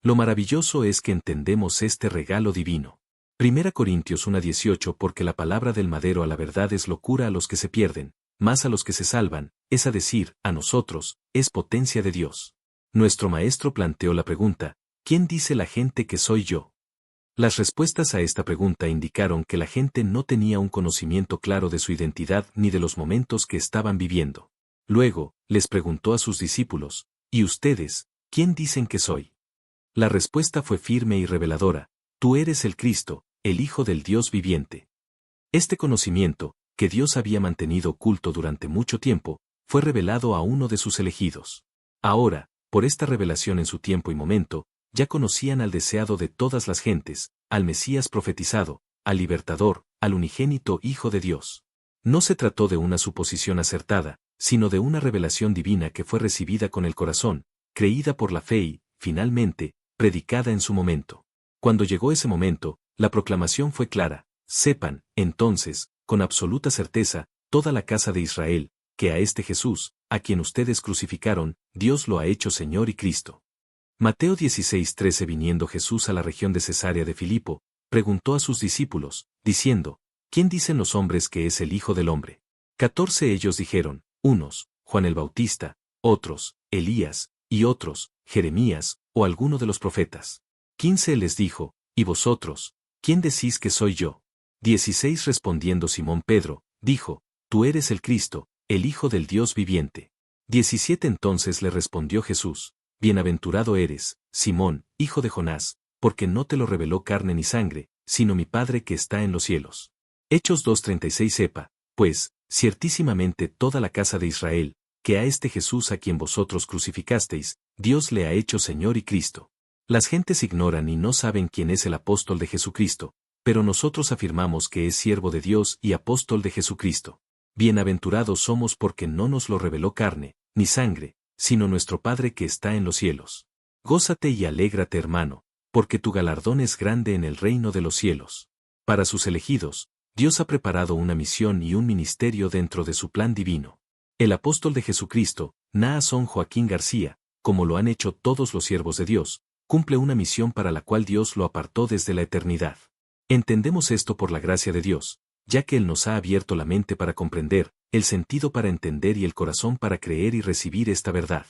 Lo maravilloso es que entendemos este regalo divino. 1 Corintios 1:18 Porque la palabra del madero a la verdad es locura a los que se pierden, mas a los que se salvan, es a decir, a nosotros, es potencia de Dios. Nuestro Maestro planteó la pregunta, ¿quién dice la gente que soy yo? Las respuestas a esta pregunta indicaron que la gente no tenía un conocimiento claro de su identidad ni de los momentos que estaban viviendo. Luego, les preguntó a sus discípulos, ¿y ustedes, quién dicen que soy? La respuesta fue firme y reveladora, tú eres el Cristo, el Hijo del Dios viviente. Este conocimiento, que Dios había mantenido oculto durante mucho tiempo, fue revelado a uno de sus elegidos. Ahora, por esta revelación en su tiempo y momento, ya conocían al deseado de todas las gentes, al Mesías profetizado, al Libertador, al unigénito Hijo de Dios. No se trató de una suposición acertada, sino de una revelación divina que fue recibida con el corazón, creída por la fe y, finalmente, predicada en su momento. Cuando llegó ese momento, la proclamación fue clara, sepan, entonces, con absoluta certeza, toda la casa de Israel, que a este Jesús, a quien ustedes crucificaron, Dios lo ha hecho Señor y Cristo. Mateo 16:13 Viniendo Jesús a la región de Cesarea de Filipo, preguntó a sus discípulos, diciendo, ¿quién dicen los hombres que es el Hijo del Hombre? 14 Ellos dijeron, unos, Juan el Bautista, otros, Elías, y otros, Jeremías, o alguno de los profetas. 15 les dijo, ¿y vosotros, quién decís que soy yo? 16 Respondiendo Simón Pedro, dijo, tú eres el Cristo, el Hijo del Dios viviente. 17 Entonces le respondió Jesús, bienaventurado eres, Simón, hijo de Jonás, porque no te lo reveló carne ni sangre, sino mi Padre que está en los cielos. Hechos 2:36 Sepa, pues, ciertísimamente toda la casa de Israel, que a este Jesús a quien vosotros crucificasteis, Dios le ha hecho Señor y Cristo. Las gentes ignoran y no saben quién es el apóstol de Jesucristo, pero nosotros afirmamos que es siervo de Dios y apóstol de Jesucristo. Bienaventurados somos porque no nos lo reveló carne, ni sangre, sino nuestro Padre que está en los cielos. Gózate y alégrate, hermano, porque tu galardón es grande en el reino de los cielos. Para sus elegidos, Dios ha preparado una misión y un ministerio dentro de su plan divino. El apóstol de Jesucristo, Naasón Joaquín García, como lo han hecho todos los siervos de Dios, cumple una misión para la cual Dios lo apartó desde la eternidad. Entendemos esto por la gracia de Dios, ya que Él nos ha abierto la mente para comprender, el sentido para entender y el corazón para creer y recibir esta verdad.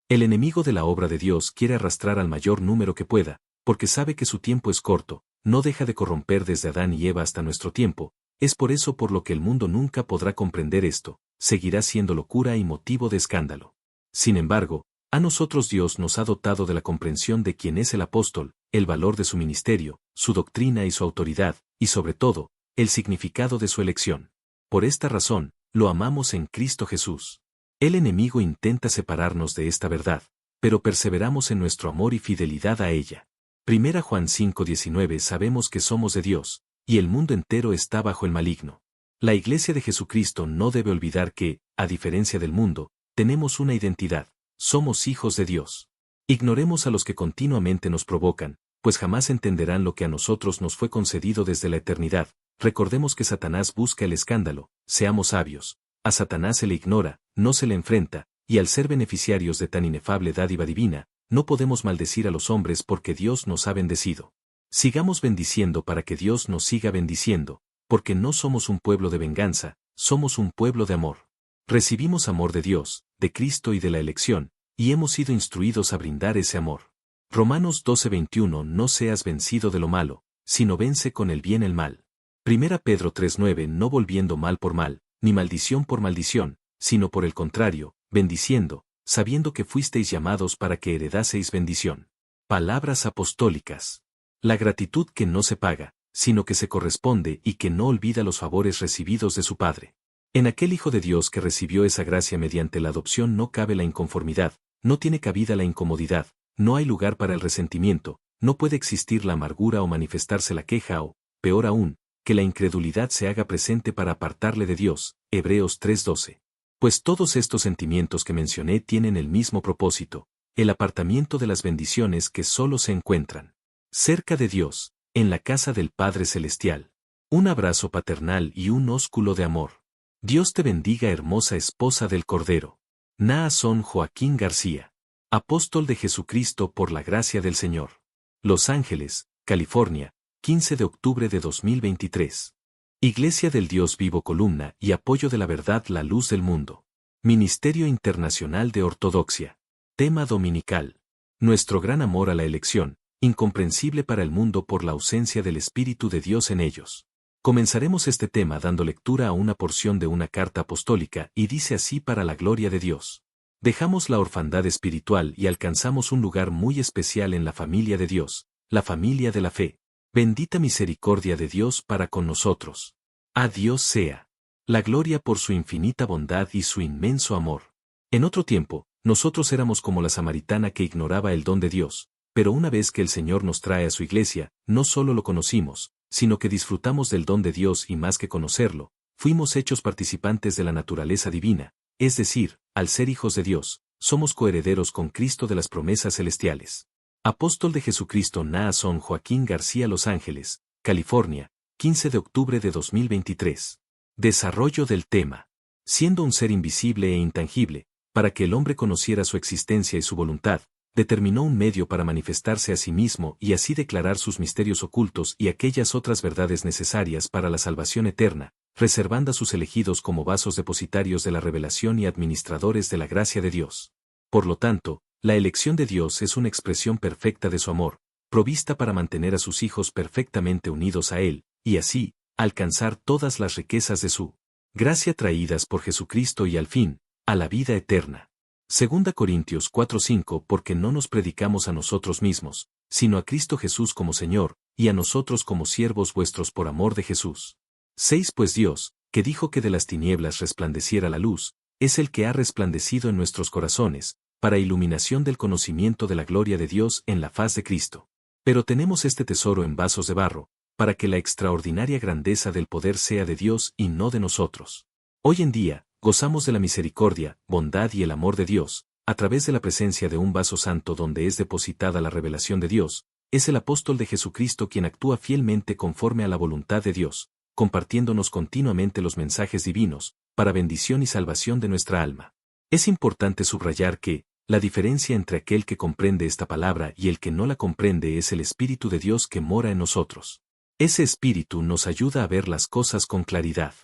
El enemigo de la obra de Dios quiere arrastrar al mayor número que pueda, porque sabe que su tiempo es corto, no deja de corromper desde Adán y Eva hasta nuestro tiempo, es por eso por lo que el mundo nunca podrá comprender esto, seguirá siendo locura y motivo de escándalo. Sin embargo, a nosotros Dios nos ha dotado de la comprensión de quién es el apóstol, el valor de su ministerio, su doctrina y su autoridad, y sobre todo, el significado de su elección. Por esta razón, lo amamos en Cristo Jesús. El enemigo intenta separarnos de esta verdad, pero perseveramos en nuestro amor y fidelidad a ella. 1 Juan 5:19 Sabemos que somos de Dios, y el mundo entero está bajo el maligno. La Iglesia de Jesucristo no debe olvidar que, a diferencia del mundo, tenemos una identidad, somos hijos de Dios. Ignoremos a los que continuamente nos provocan, pues jamás entenderán lo que a nosotros nos fue concedido desde la eternidad. Recordemos que Satanás busca el escándalo, seamos sabios. A Satanás se le ignora, no se le enfrenta, y al ser beneficiarios de tan inefable dádiva divina, no podemos maldecir a los hombres porque Dios nos ha bendecido. Sigamos bendiciendo para que Dios nos siga bendiciendo, porque no somos un pueblo de venganza, somos un pueblo de amor. Recibimos amor de Dios, de Cristo y de la elección, y hemos sido instruidos a brindar ese amor. Romanos 12:21 No seas vencido de lo malo, sino vence con el bien el mal. 1 Pedro 3:9 No volviendo mal por mal, ni maldición por maldición, sino por el contrario, bendiciendo, sabiendo que fuisteis llamados para que heredaseis bendición. Palabras apostólicas. La gratitud que no se paga, sino que se corresponde y que no olvida los favores recibidos de su Padre. En aquel Hijo de Dios que recibió esa gracia mediante la adopción no cabe la inconformidad, no tiene cabida la incomodidad, no hay lugar para el resentimiento, no puede existir la amargura o manifestarse la queja o, peor aún, que la incredulidad se haga presente para apartarle de Dios. Hebreos 3:12. Pues todos estos sentimientos que mencioné tienen el mismo propósito, el apartamiento de las bendiciones que solo se encuentran cerca de Dios, en la casa del Padre Celestial. Un abrazo paternal y un ósculo de amor. Dios te bendiga, hermosa esposa del Cordero. Naasón Joaquín García. Apóstol de Jesucristo por la gracia del Señor. Los Ángeles, California, 15 de octubre de 2023. Iglesia del Dios Vivo, columna y apoyo de la verdad, la luz del mundo. Ministerio Internacional de Ortodoxia. Tema dominical. Nuestro gran amor a la elección, incomprensible para el mundo por la ausencia del Espíritu de Dios en ellos. Comenzaremos este tema dando lectura a una porción de una carta apostólica y dice así: para la gloria de Dios. Dejamos la orfandad espiritual y alcanzamos un lugar muy especial en la familia de Dios, la familia de la fe. Bendita misericordia de Dios para con nosotros. A Dios sea la gloria por su infinita bondad y su inmenso amor. En otro tiempo, nosotros éramos como la samaritana que ignoraba el don de Dios, pero una vez que el Señor nos trae a su iglesia, no solo lo conocimos, sino que disfrutamos del don de Dios y más que conocerlo, fuimos hechos participantes de la naturaleza divina, es decir, al ser hijos de Dios, somos coherederos con Cristo de las promesas celestiales. Apóstol de Jesucristo Naasón Joaquín García, Los Ángeles, California, 15 de octubre de 2023. Desarrollo del tema. Siendo un ser invisible e intangible, para que el hombre conociera su existencia y su voluntad, determinó un medio para manifestarse a sí mismo y así declarar sus misterios ocultos y aquellas otras verdades necesarias para la salvación eterna, reservando a sus elegidos como vasos depositarios de la revelación y administradores de la gracia de Dios. Por lo tanto, la elección de Dios es una expresión perfecta de su amor, provista para mantener a sus hijos perfectamente unidos a Él, y así, alcanzar todas las riquezas de su gracia traídas por Jesucristo y al fin, a la vida eterna. 2 Corintios 4:5. Porque no nos predicamos a nosotros mismos, sino a Cristo Jesús como Señor, y a nosotros como siervos vuestros por amor de Jesús. 6. Pues Dios, que dijo que de las tinieblas resplandeciera la luz, es el que ha resplandecido en nuestros corazones, para iluminación del conocimiento de la gloria de Dios en la faz de Cristo. Pero tenemos este tesoro en vasos de barro, para que la extraordinaria grandeza del poder sea de Dios y no de nosotros. Hoy en día, gozamos de la misericordia, bondad y el amor de Dios, a través de la presencia de un vaso santo donde es depositada la revelación de Dios. Es el apóstol de Jesucristo quien actúa fielmente conforme a la voluntad de Dios, compartiéndonos continuamente los mensajes divinos, para bendición y salvación de nuestra alma. Es importante subrayar que, la diferencia entre aquel que comprende esta palabra y el que no la comprende es el Espíritu de Dios que mora en nosotros. Ese Espíritu nos ayuda a ver las cosas con claridad,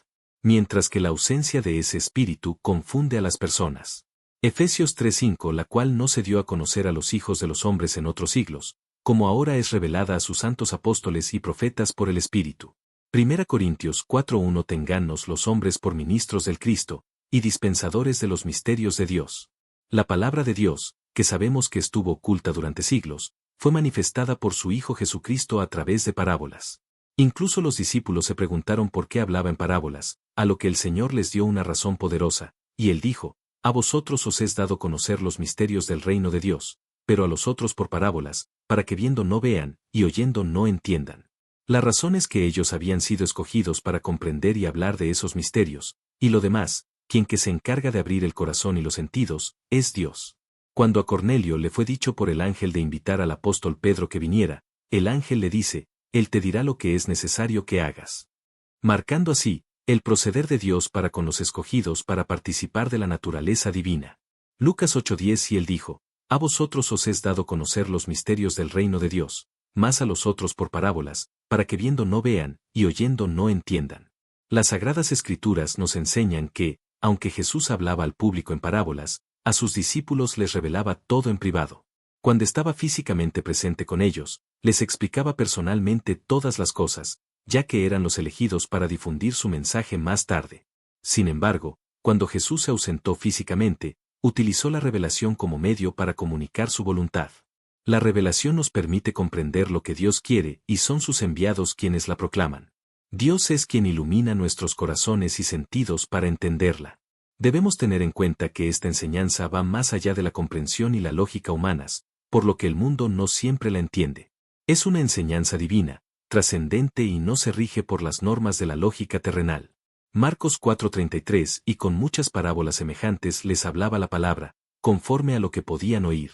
mientras que la ausencia de ese Espíritu confunde a las personas. Efesios 3:5, la cual no se dio a conocer a los hijos de los hombres en otros siglos, como ahora es revelada a sus santos apóstoles y profetas por el Espíritu. 1 Corintios 4:1. Tengannos los hombres por ministros del Cristo, y dispensadores de los misterios de Dios. La palabra de Dios, que sabemos que estuvo oculta durante siglos, fue manifestada por su Hijo Jesucristo a través de parábolas. Incluso los discípulos se preguntaron por qué hablaba en parábolas, a lo que el Señor les dio una razón poderosa, y Él dijo: a vosotros os es dado conocer los misterios del reino de Dios, pero a los otros por parábolas, para que viendo no vean, y oyendo no entiendan. La razón es que ellos habían sido escogidos para comprender y hablar de esos misterios, y lo demás, quien que se encarga de abrir el corazón y los sentidos, es Dios. Cuando a Cornelio le fue dicho por el ángel de invitar al apóstol Pedro que viniera, el ángel le dice: Él te dirá lo que es necesario que hagas. Marcando así, el proceder de Dios para con los escogidos para participar de la naturaleza divina. Lucas 8:10. Y él dijo: a vosotros os es dado conocer los misterios del reino de Dios, mas a los otros por parábolas, para que viendo no vean, y oyendo no entiendan. Las Sagradas Escrituras nos enseñan que, aunque Jesús hablaba al público en parábolas, a sus discípulos les revelaba todo en privado. Cuando estaba físicamente presente con ellos, les explicaba personalmente todas las cosas, ya que eran los elegidos para difundir su mensaje más tarde. Sin embargo, cuando Jesús se ausentó físicamente, utilizó la revelación como medio para comunicar su voluntad. La revelación nos permite comprender lo que Dios quiere y son sus enviados quienes la proclaman. Dios es quien ilumina nuestros corazones y sentidos para entenderla. Debemos tener en cuenta que esta enseñanza va más allá de la comprensión y la lógica humanas, por lo que el mundo no siempre la entiende. Es una enseñanza divina, trascendente y no se rige por las normas de la lógica terrenal. Marcos 4:33. Y con muchas parábolas semejantes les hablaba la palabra, conforme a lo que podían oír.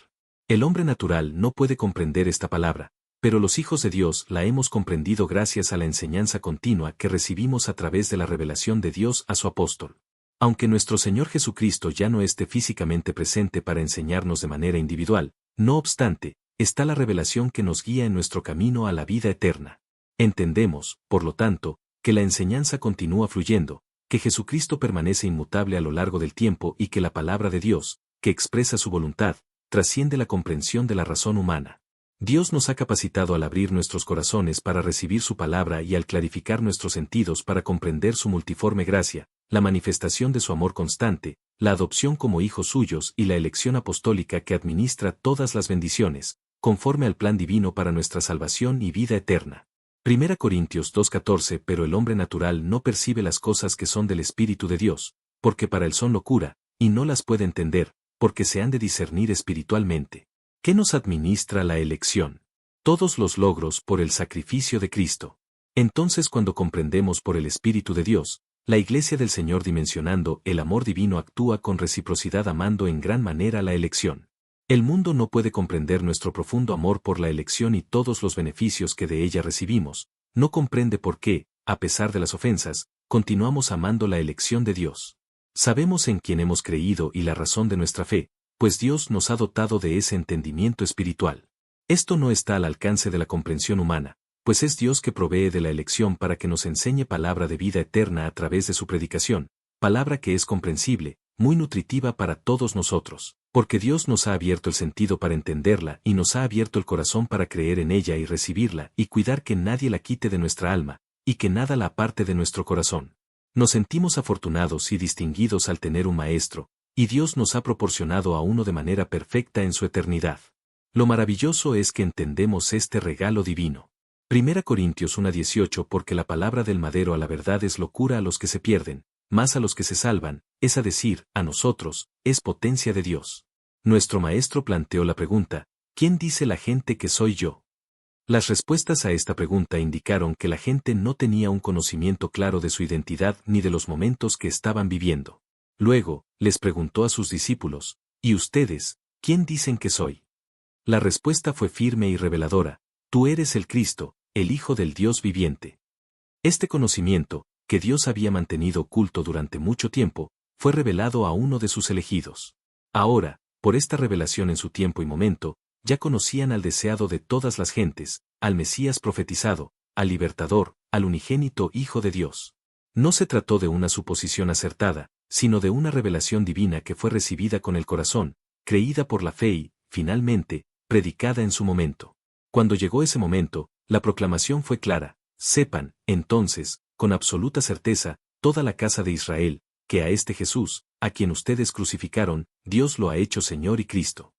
El hombre natural no puede comprender esta palabra, pero los hijos de Dios la hemos comprendido gracias a la enseñanza continua que recibimos a través de la revelación de Dios a su apóstol. Aunque nuestro Señor Jesucristo ya no esté físicamente presente para enseñarnos de manera individual, no obstante, está la revelación que nos guía en nuestro camino a la vida eterna. Entendemos, por lo tanto, que la enseñanza continúa fluyendo, que Jesucristo permanece inmutable a lo largo del tiempo y que la palabra de Dios, que expresa su voluntad, trasciende la comprensión de la razón humana. Dios nos ha capacitado al abrir nuestros corazones para recibir su palabra y al clarificar nuestros sentidos para comprender su multiforme gracia, la manifestación de su amor constante, la adopción como hijos suyos y la elección apostólica que administra todas las bendiciones, conforme al plan divino para nuestra salvación y vida eterna. 1 Corintios 2:14 Pero el hombre natural no percibe las cosas que son del Espíritu de Dios, porque para él son locura, y no las puede entender, porque se han de discernir espiritualmente. ¿Qué nos administra la elección? Todos los logros por el sacrificio de Cristo. Entonces cuando comprendemos por el Espíritu de Dios, la Iglesia del Señor dimensionando el amor divino actúa con reciprocidad amando en gran manera la elección. El mundo no puede comprender nuestro profundo amor por la elección y todos los beneficios que de ella recibimos, no comprende por qué, a pesar de las ofensas, continuamos amando la elección de Dios. Sabemos en quién hemos creído y la razón de nuestra fe, pues Dios nos ha dotado de ese entendimiento espiritual. Esto no está al alcance de la comprensión humana, pues es Dios que provee de la elección para que nos enseñe palabra de vida eterna a través de su predicación, palabra que es comprensible, muy nutritiva para todos nosotros, porque Dios nos ha abierto el sentido para entenderla y nos ha abierto el corazón para creer en ella y recibirla y cuidar que nadie la quite de nuestra alma, y que nada la aparte de nuestro corazón. Nos sentimos afortunados y distinguidos al tener un maestro, y Dios nos ha proporcionado a uno de manera perfecta en su eternidad. Lo maravilloso es que entendemos este regalo divino. 1 Corintios 1:18 Porque la palabra del madero a la verdad es locura a los que se pierden, mas a los que se salvan, es a decir, a nosotros, es potencia de Dios. Nuestro maestro planteó la pregunta, ¿quién dice la gente que soy yo? Las respuestas a esta pregunta indicaron que la gente no tenía un conocimiento claro de su identidad ni de los momentos que estaban viviendo. Luego, les preguntó a sus discípulos, ¿y ustedes, quién dicen que soy? La respuesta fue firme y reveladora, tú eres el Cristo, el Hijo del Dios viviente. Este conocimiento, que Dios había mantenido oculto durante mucho tiempo, fue revelado a uno de sus elegidos. Ahora, por esta revelación en su tiempo y momento, ya conocían al deseado de todas las gentes, al Mesías profetizado, al Libertador, al unigénito Hijo de Dios. No se trató de una suposición acertada, sino de una revelación divina que fue recibida con el corazón, creída por la fe y, finalmente, predicada en su momento. Cuando llegó ese momento, la proclamación fue clara, sepan, entonces, con absoluta certeza, toda la casa de Israel, que a este Jesús, a quien ustedes crucificaron, Dios lo ha hecho Señor y Cristo.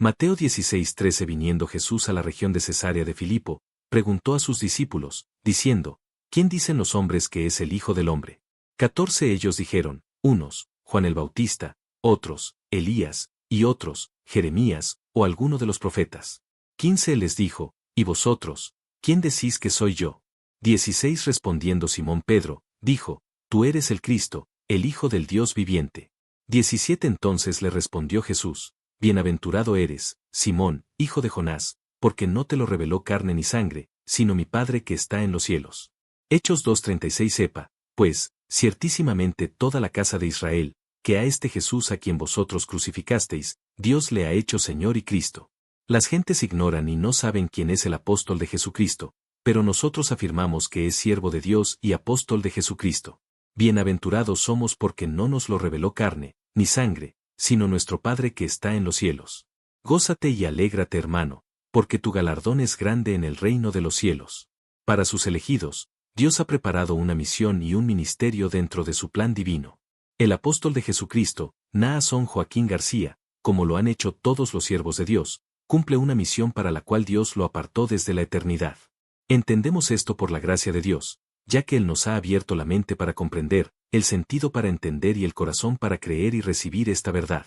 Mateo 16:13 Viniendo Jesús a la región de Cesarea de Filipo, preguntó a sus discípulos, diciendo, ¿quién dicen los hombres que es el Hijo del Hombre? 14 Ellos dijeron, unos, Juan el Bautista, otros, Elías, y otros, Jeremías, o alguno de los profetas. 15 les dijo, ¿y vosotros, quién decís que soy yo? 16 Respondiendo Simón Pedro, dijo, tú eres el Cristo, el Hijo del Dios viviente. 17 Entonces le respondió Jesús, bienaventurado eres, Simón, hijo de Jonás, porque no te lo reveló carne ni sangre, sino mi Padre que está en los cielos. Hechos 2:36 Sepa, pues, ciertísimamente toda la casa de Israel, que a este Jesús a quien vosotros crucificasteis, Dios le ha hecho Señor y Cristo. Las gentes ignoran y no saben quién es el apóstol de Jesucristo, pero nosotros afirmamos que es siervo de Dios y apóstol de Jesucristo. Bienaventurados somos porque no nos lo reveló carne, ni sangre, sino nuestro Padre que está en los cielos. Gózate y alégrate, hermano, porque tu galardón es grande en el reino de los cielos. Para sus elegidos, Dios ha preparado una misión y un ministerio dentro de su plan divino. El apóstol de Jesucristo, Naasón Joaquín García, como lo han hecho todos los siervos de Dios, cumple una misión para la cual Dios lo apartó desde la eternidad. Entendemos esto por la gracia de Dios, ya que Él nos ha abierto la mente para comprender, el sentido para entender y el corazón para creer y recibir esta verdad.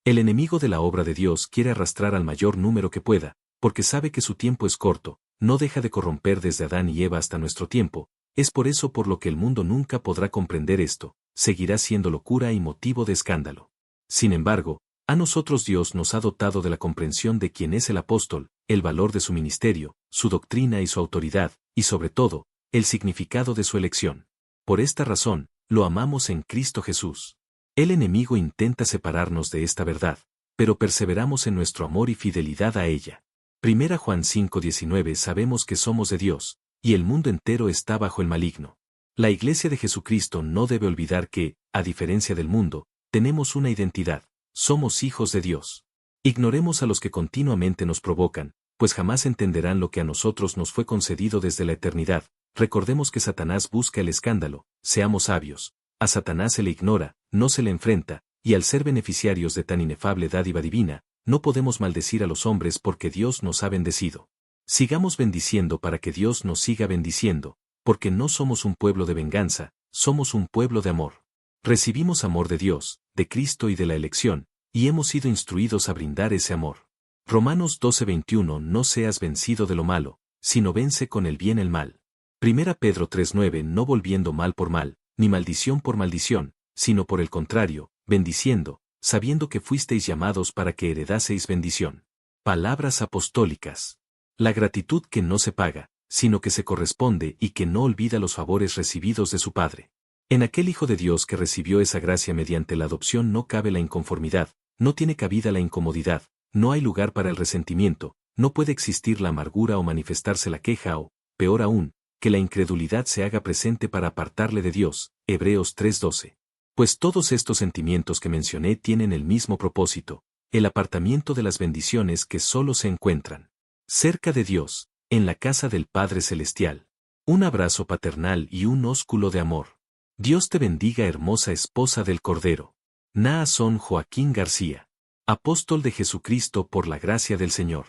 El enemigo de la obra de Dios quiere arrastrar al mayor número que pueda, porque sabe que su tiempo es corto, no deja de corromper desde Adán y Eva hasta nuestro tiempo, es por eso por lo que el mundo nunca podrá comprender esto, seguirá siendo locura y motivo de escándalo. Sin embargo, a nosotros Dios nos ha dotado de la comprensión de quién es el apóstol, el valor de su ministerio, su doctrina y su autoridad, y sobre todo, el significado de su elección. Por esta razón, lo amamos en Cristo Jesús. El enemigo intenta separarnos de esta verdad, pero perseveramos en nuestro amor y fidelidad a ella. 1 Juan 5:19 Sabemos que somos de Dios, y el mundo entero está bajo el maligno. La Iglesia de Jesucristo no debe olvidar que, a diferencia del mundo, tenemos una identidad, somos hijos de Dios. Ignoremos a los que continuamente nos provocan, pues jamás entenderán lo que a nosotros nos fue concedido desde la eternidad. Recordemos que Satanás busca el escándalo, seamos sabios. A Satanás se le ignora, no se le enfrenta, y al ser beneficiarios de tan inefable dádiva divina, no podemos maldecir a los hombres porque Dios nos ha bendecido. Sigamos bendiciendo para que Dios nos siga bendiciendo, porque no somos un pueblo de venganza, somos un pueblo de amor. Recibimos amor de Dios, de Cristo y de la elección, y hemos sido instruidos a brindar ese amor. Romanos 12:21 No seas vencido de lo malo, sino vence con el bien el mal. 1 Pedro 3:9 No volviendo mal por mal, ni maldición por maldición, sino por el contrario, bendiciendo, sabiendo que fuisteis llamados para que heredaseis bendición. Palabras apostólicas. La gratitud que no se paga, sino que se corresponde y que no olvida los favores recibidos de su Padre. En aquel Hijo de Dios que recibió esa gracia mediante la adopción no cabe la inconformidad, no tiene cabida la incomodidad, no hay lugar para el resentimiento, no puede existir la amargura o manifestarse la queja o, peor aún, que la incredulidad se haga presente para apartarle de Dios. Hebreos 3:12. Pues todos estos sentimientos que mencioné tienen el mismo propósito, el apartamiento de las bendiciones que solo se encuentran cerca de Dios, en la casa del Padre Celestial. Un abrazo paternal y un ósculo de amor. Dios te bendiga, hermosa esposa del Cordero. Naasón Joaquín García. Apóstol de Jesucristo por la gracia del Señor.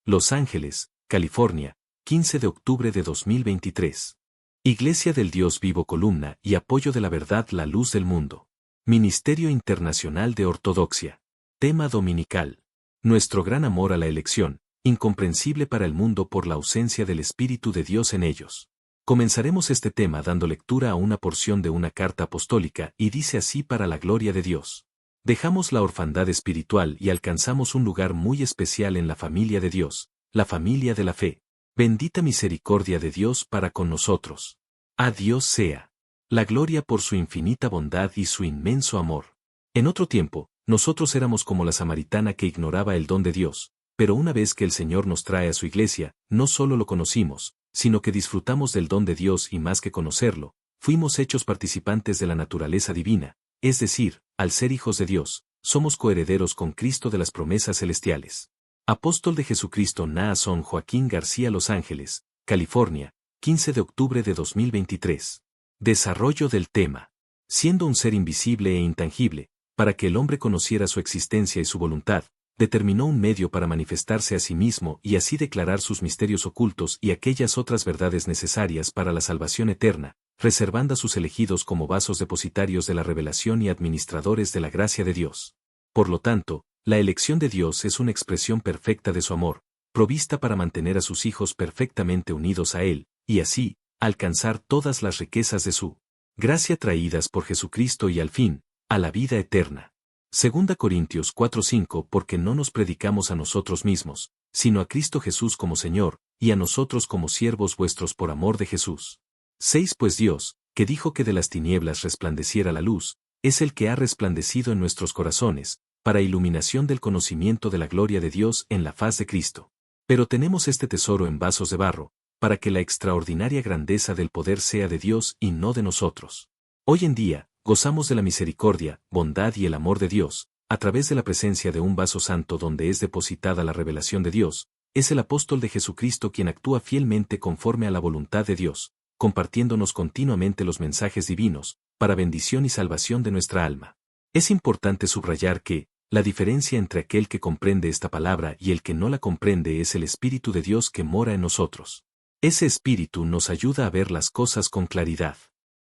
Los Ángeles, California, 15 de octubre de 2023. Iglesia del Dios Vivo, columna y apoyo de la verdad, la luz del mundo. Ministerio Internacional de Ortodoxia. Tema dominical. Nuestro gran amor a la elección, incomprensible para el mundo por la ausencia del Espíritu de Dios en ellos. Comenzaremos este tema dando lectura a una porción de una carta apostólica y dice así: para la gloria de Dios. Dejamos la orfandad espiritual y alcanzamos un lugar muy especial en la familia de Dios, la familia de la fe. Bendita misericordia de Dios para con nosotros. A Dios sea la gloria por su infinita bondad y su inmenso amor. En otro tiempo, nosotros éramos como la samaritana que ignoraba el don de Dios, pero una vez que el Señor nos trae a su iglesia, no solo lo conocimos, sino que disfrutamos del don de Dios y más que conocerlo, fuimos hechos participantes de la naturaleza divina, es decir, al ser hijos de Dios, somos coherederos con Cristo de las promesas celestiales. Apóstol de Jesucristo Naasón Joaquín García, Los Ángeles, California, 15 de octubre de 2023. Desarrollo del tema. Siendo un ser invisible e intangible, para que el hombre conociera su existencia y su voluntad, determinó un medio para manifestarse a sí mismo y así declarar sus misterios ocultos y aquellas otras verdades necesarias para la salvación eterna, reservando a sus elegidos como vasos depositarios de la revelación y administradores de la gracia de Dios. Por lo tanto, la elección de Dios es una expresión perfecta de su amor, provista para mantener a sus hijos perfectamente unidos a Él, y así, alcanzar todas las riquezas de su gracia traídas por Jesucristo y al fin, a la vida eterna. 2 Corintios 4:5 Porque no nos predicamos a nosotros mismos, sino a Cristo Jesús como Señor, y a nosotros como siervos vuestros por amor de Jesús. 6 Pues Dios, que dijo que de las tinieblas resplandeciera la luz, es el que ha resplandecido en nuestros corazones, para iluminación del conocimiento de la gloria de Dios en la faz de Cristo. Pero tenemos este tesoro en vasos de barro, para que la extraordinaria grandeza del poder sea de Dios y no de nosotros. Hoy en día, gozamos de la misericordia, bondad y el amor de Dios, a través de la presencia de un vaso santo donde es depositada la revelación de Dios. Es el apóstol de Jesucristo quien actúa fielmente conforme a la voluntad de Dios, compartiéndonos continuamente los mensajes divinos, para bendición y salvación de nuestra alma. Es importante subrayar que, la diferencia entre aquel que comprende esta palabra y el que no la comprende es el Espíritu de Dios que mora en nosotros. Ese Espíritu nos ayuda a ver las cosas con claridad,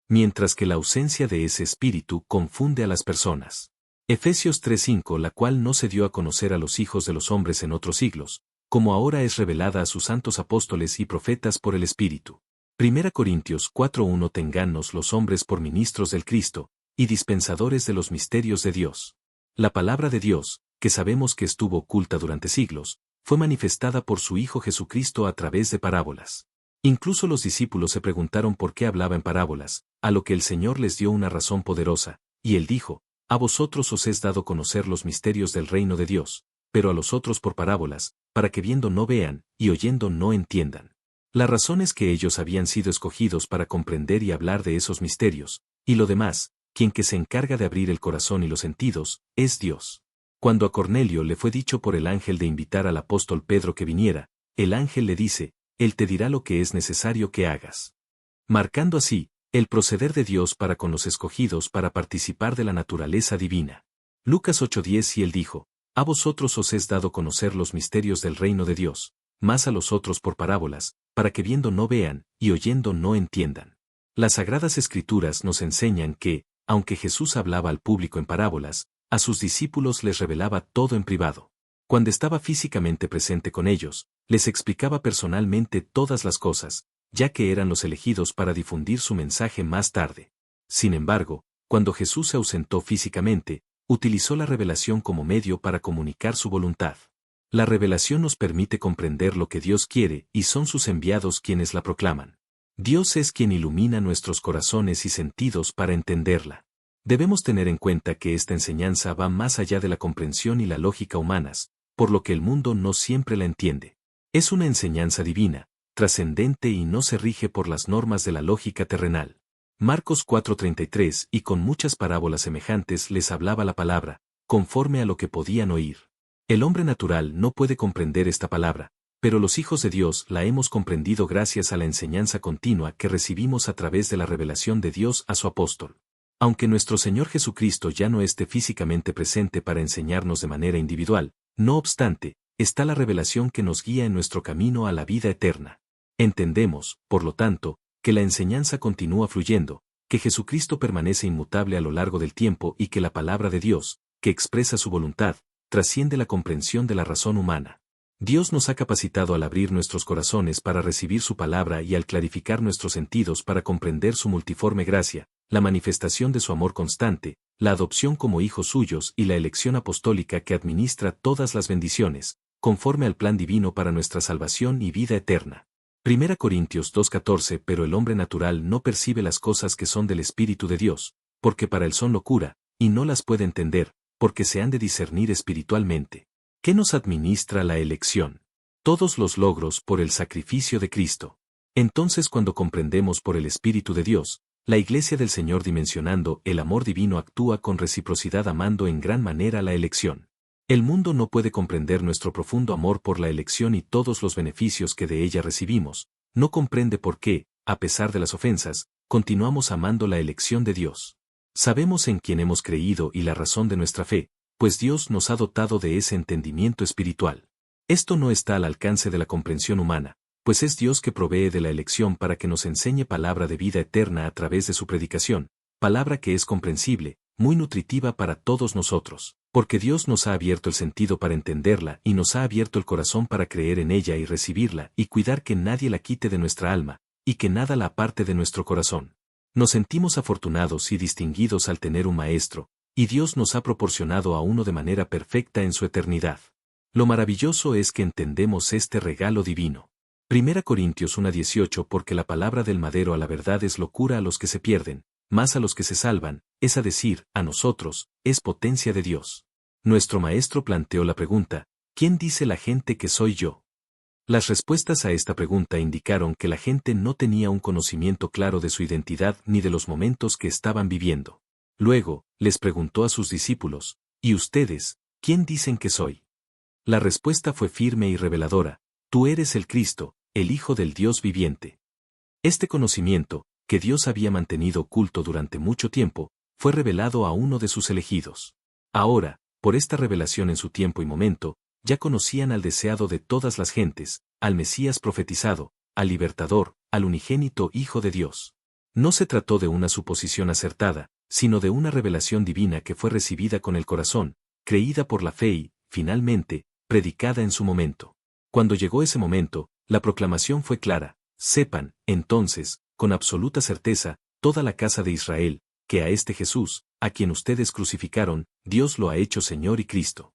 mientras que la ausencia de ese Espíritu confunde a las personas. Efesios 3:5 La cual no se dio a conocer a los hijos de los hombres en otros siglos, como ahora es revelada a sus santos apóstoles y profetas por el Espíritu. 1 Corintios 4:1 Tengannos los hombres por ministros del Cristo, y dispensadores de los misterios de Dios. La palabra de Dios, que sabemos que estuvo oculta durante siglos, fue manifestada por su Hijo Jesucristo a través de parábolas. Incluso los discípulos se preguntaron por qué hablaba en parábolas, a lo que el Señor les dio una razón poderosa, y Él dijo: a vosotros os es dado conocer los misterios del reino de Dios, pero a los otros por parábolas, para que viendo no vean, y oyendo no entiendan. La razón es que ellos habían sido escogidos para comprender y hablar de esos misterios, y lo demás, quien que se encarga de abrir el corazón y los sentidos, es Dios. Cuando a Cornelio le fue dicho por el ángel de invitar al apóstol Pedro que viniera, el ángel le dice: él te dirá lo que es necesario que hagas. Marcando así, el proceder de Dios para con los escogidos para participar de la naturaleza divina. Lucas 8:10 y él dijo: a vosotros os es dado conocer los misterios del reino de Dios, mas a los otros por parábolas, para que viendo no vean, y oyendo no entiendan. Las Sagradas Escrituras nos enseñan que, aunque Jesús hablaba al público en parábolas, a sus discípulos les revelaba todo en privado. Cuando estaba físicamente presente con ellos, les explicaba personalmente todas las cosas, ya que eran los elegidos para difundir su mensaje más tarde. Sin embargo, cuando Jesús se ausentó físicamente, utilizó la revelación como medio para comunicar su voluntad. La revelación nos permite comprender lo que Dios quiere y son sus enviados quienes la proclaman. Dios es quien ilumina nuestros corazones y sentidos para entenderla. Debemos tener en cuenta que esta enseñanza va más allá de la comprensión y la lógica humanas, por lo que el mundo no siempre la entiende. Es una enseñanza divina, trascendente y no se rige por las normas de la lógica terrenal. Marcos 4:33 y con muchas parábolas semejantes les hablaba la palabra, conforme a lo que podían oír. El hombre natural no puede comprender esta palabra, pero los hijos de Dios la hemos comprendido gracias a la enseñanza continua que recibimos a través de la revelación de Dios a su apóstol. Aunque nuestro Señor Jesucristo ya no esté físicamente presente para enseñarnos de manera individual, no obstante, está la revelación que nos guía en nuestro camino a la vida eterna. Entendemos, por lo tanto, que la enseñanza continúa fluyendo, que Jesucristo permanece inmutable a lo largo del tiempo y que la palabra de Dios, que expresa su voluntad, trasciende la comprensión de la razón humana. Dios nos ha capacitado al abrir nuestros corazones para recibir su palabra y al clarificar nuestros sentidos para comprender su multiforme gracia, la manifestación de su amor constante, la adopción como hijos suyos y la elección apostólica que administra todas las bendiciones, conforme al plan divino para nuestra salvación y vida eterna. 1 Corintios 2:14 Pero el hombre natural no percibe las cosas que son del Espíritu de Dios, porque para él son locura, y no las puede entender, porque se han de discernir espiritualmente. ¿Qué nos administra la elección? Todos los logros por el sacrificio de Cristo. Entonces cuando comprendemos por el Espíritu de Dios, la Iglesia del Señor dimensionando el amor divino actúa con reciprocidad amando en gran manera la elección. El mundo no puede comprender nuestro profundo amor por la elección y todos los beneficios que de ella recibimos, no comprende por qué, a pesar de las ofensas, continuamos amando la elección de Dios. Sabemos en quién hemos creído y la razón de nuestra fe, pues Dios nos ha dotado de ese entendimiento espiritual. Esto no está al alcance de la comprensión humana, pues es Dios que provee de la elección para que nos enseñe palabra de vida eterna a través de su predicación, palabra que es comprensible, muy nutritiva para todos nosotros, porque Dios nos ha abierto el sentido para entenderla y nos ha abierto el corazón para creer en ella y recibirla y cuidar que nadie la quite de nuestra alma, y que nada la aparte de nuestro corazón. Nos sentimos afortunados y distinguidos al tener un maestro, y Dios nos ha proporcionado a uno de manera perfecta en su eternidad. Lo maravilloso es que entendemos este regalo divino. 1 Corintios 1:18 Porque la palabra del madero a la verdad es locura a los que se pierden, mas a los que se salvan, es a decir, a nosotros, es potencia de Dios. Nuestro maestro planteó la pregunta: ¿quién dice la gente que soy yo? Las respuestas a esta pregunta indicaron que la gente no tenía un conocimiento claro de su identidad ni de los momentos que estaban viviendo. Luego, les preguntó a sus discípulos: ¿y ustedes, quién dicen que soy? La respuesta fue firme y reveladora: tú eres el Cristo, el Hijo del Dios viviente. Este conocimiento, que Dios había mantenido oculto durante mucho tiempo, fue revelado a uno de sus elegidos. Ahora, por esta revelación en su tiempo y momento, ya conocían al deseado de todas las gentes, al Mesías profetizado, al Libertador, al unigénito Hijo de Dios. No se trató de una suposición acertada, sino de una revelación divina que fue recibida con el corazón, creída por la fe y, finalmente, predicada en su momento. Cuando llegó ese momento, la proclamación fue clara: sepan, entonces, con absoluta certeza, toda la casa de Israel, que a este Jesús, a quien ustedes crucificaron, Dios lo ha hecho Señor y Cristo.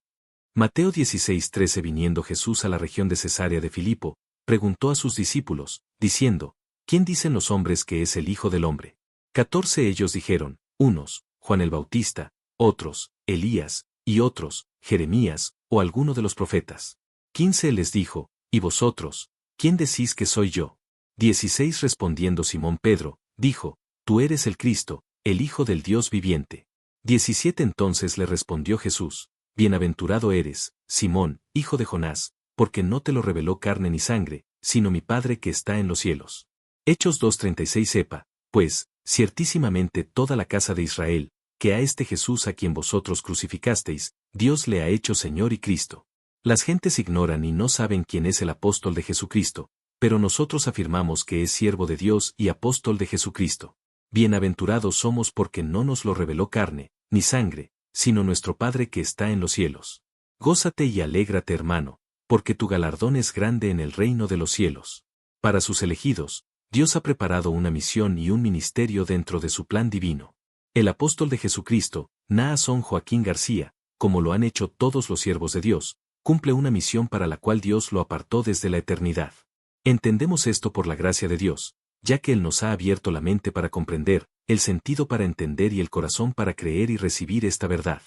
Mateo 16:13. Viniendo Jesús a la región de Cesarea de Filipo, preguntó a sus discípulos, diciendo, ¿quién dicen los hombres que es el Hijo del Hombre? 14. Ellos dijeron, unos, Juan el Bautista, otros, Elías, y otros, Jeremías, o alguno de los profetas. 15. Él les dijo, ¿y vosotros, quién decís que soy yo? 16. Respondiendo Simón Pedro, dijo, tú eres el Cristo, el Hijo del Dios viviente. 17. Entonces le respondió Jesús, bienaventurado eres, Simón, hijo de Jonás, porque no te lo reveló carne ni sangre, sino mi Padre que está en los cielos. Hechos 2:36. Sepa, pues, ciertísimamente toda la casa de Israel, que a este Jesús a quien vosotros crucificasteis, Dios le ha hecho Señor y Cristo. Las gentes ignoran y no saben quién es el apóstol de Jesucristo, pero nosotros afirmamos que es siervo de Dios y apóstol de Jesucristo. Bienaventurados somos porque no nos lo reveló carne, ni sangre, sino nuestro Padre que está en los cielos. Gózate y alégrate, hermano, porque tu galardón es grande en el reino de los cielos. Para sus elegidos, Dios ha preparado una misión y un ministerio dentro de su plan divino. El apóstol de Jesucristo, Naasón Joaquín García, como lo han hecho todos los siervos de Dios, cumple una misión para la cual Dios lo apartó desde la eternidad. Entendemos esto por la gracia de Dios, ya que Él nos ha abierto la mente para comprender, el sentido para entender y el corazón para creer y recibir esta verdad.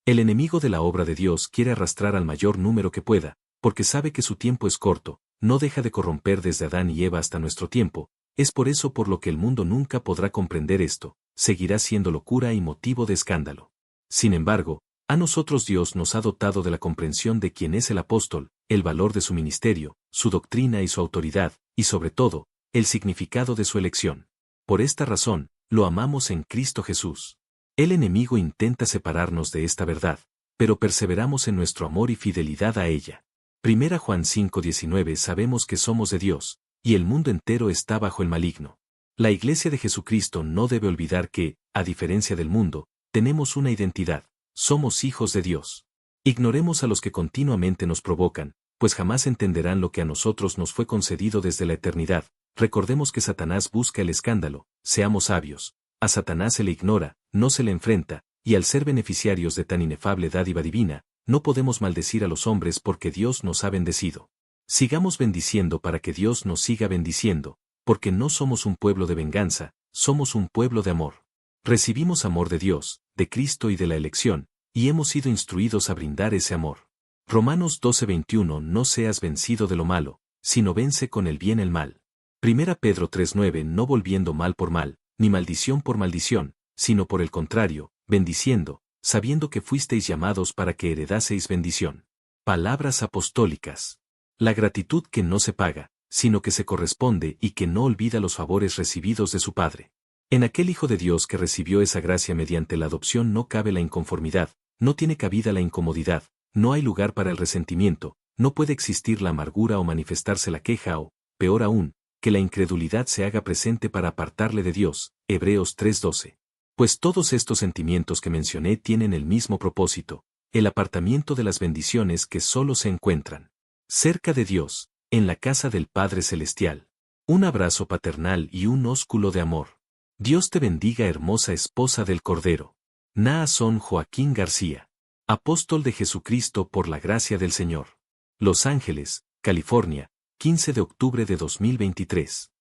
El enemigo de la obra de Dios quiere arrastrar al mayor número que pueda, porque sabe que su tiempo es corto, no deja de corromper desde Adán y Eva hasta nuestro tiempo, es por eso por lo que el mundo nunca podrá comprender esto, seguirá siendo locura y motivo de escándalo. Sin embargo, a nosotros Dios nos ha dotado de la comprensión de quién es el apóstol, el valor de su ministerio, su doctrina y su autoridad, y sobre todo, el significado de su elección. Por esta razón, lo amamos en Cristo Jesús. El enemigo intenta separarnos de esta verdad, pero perseveramos en nuestro amor y fidelidad a ella. 1 Juan 5:19. Sabemos que somos de Dios, y el mundo entero está bajo el maligno. La Iglesia de Jesucristo no debe olvidar que, a diferencia del mundo, tenemos una identidad, somos hijos de Dios. Ignoremos a los que continuamente nos provocan, pues jamás entenderán lo que a nosotros nos fue concedido desde la eternidad. Recordemos que Satanás busca el escándalo, seamos sabios. A Satanás se le ignora, no se le enfrenta, y al ser beneficiarios de tan inefable dádiva divina, no podemos maldecir a los hombres porque Dios nos ha bendecido. Sigamos bendiciendo para que Dios nos siga bendiciendo, porque no somos un pueblo de venganza, somos un pueblo de amor. Recibimos amor de Dios, de Cristo y de la elección, y hemos sido instruidos a brindar ese amor. Romanos 12:21. No seas vencido de lo malo, sino vence con el bien el mal. 1 Pedro 3:9. No volviendo mal por mal, ni maldición por maldición, sino por el contrario, bendiciendo, sabiendo que fuisteis llamados para que heredaseis bendición. Palabras apostólicas. La gratitud que no se paga, sino que se corresponde y que no olvida los favores recibidos de su Padre. En aquel Hijo de Dios que recibió esa gracia mediante la adopción no cabe la inconformidad, no tiene cabida la incomodidad, no hay lugar para el resentimiento, no puede existir la amargura o manifestarse la queja o, peor aún, que la incredulidad se haga presente para apartarle de Dios. Hebreos 3:12. Pues todos estos sentimientos que mencioné tienen el mismo propósito, el apartamiento de las bendiciones que solo se encuentran cerca de Dios, en la casa del Padre Celestial. Un abrazo paternal y un ósculo de amor. Dios te bendiga, hermosa esposa del Cordero. Naasón Joaquín García. Apóstol de Jesucristo por la gracia del Señor. Los Ángeles, California, 15 de octubre de 2023.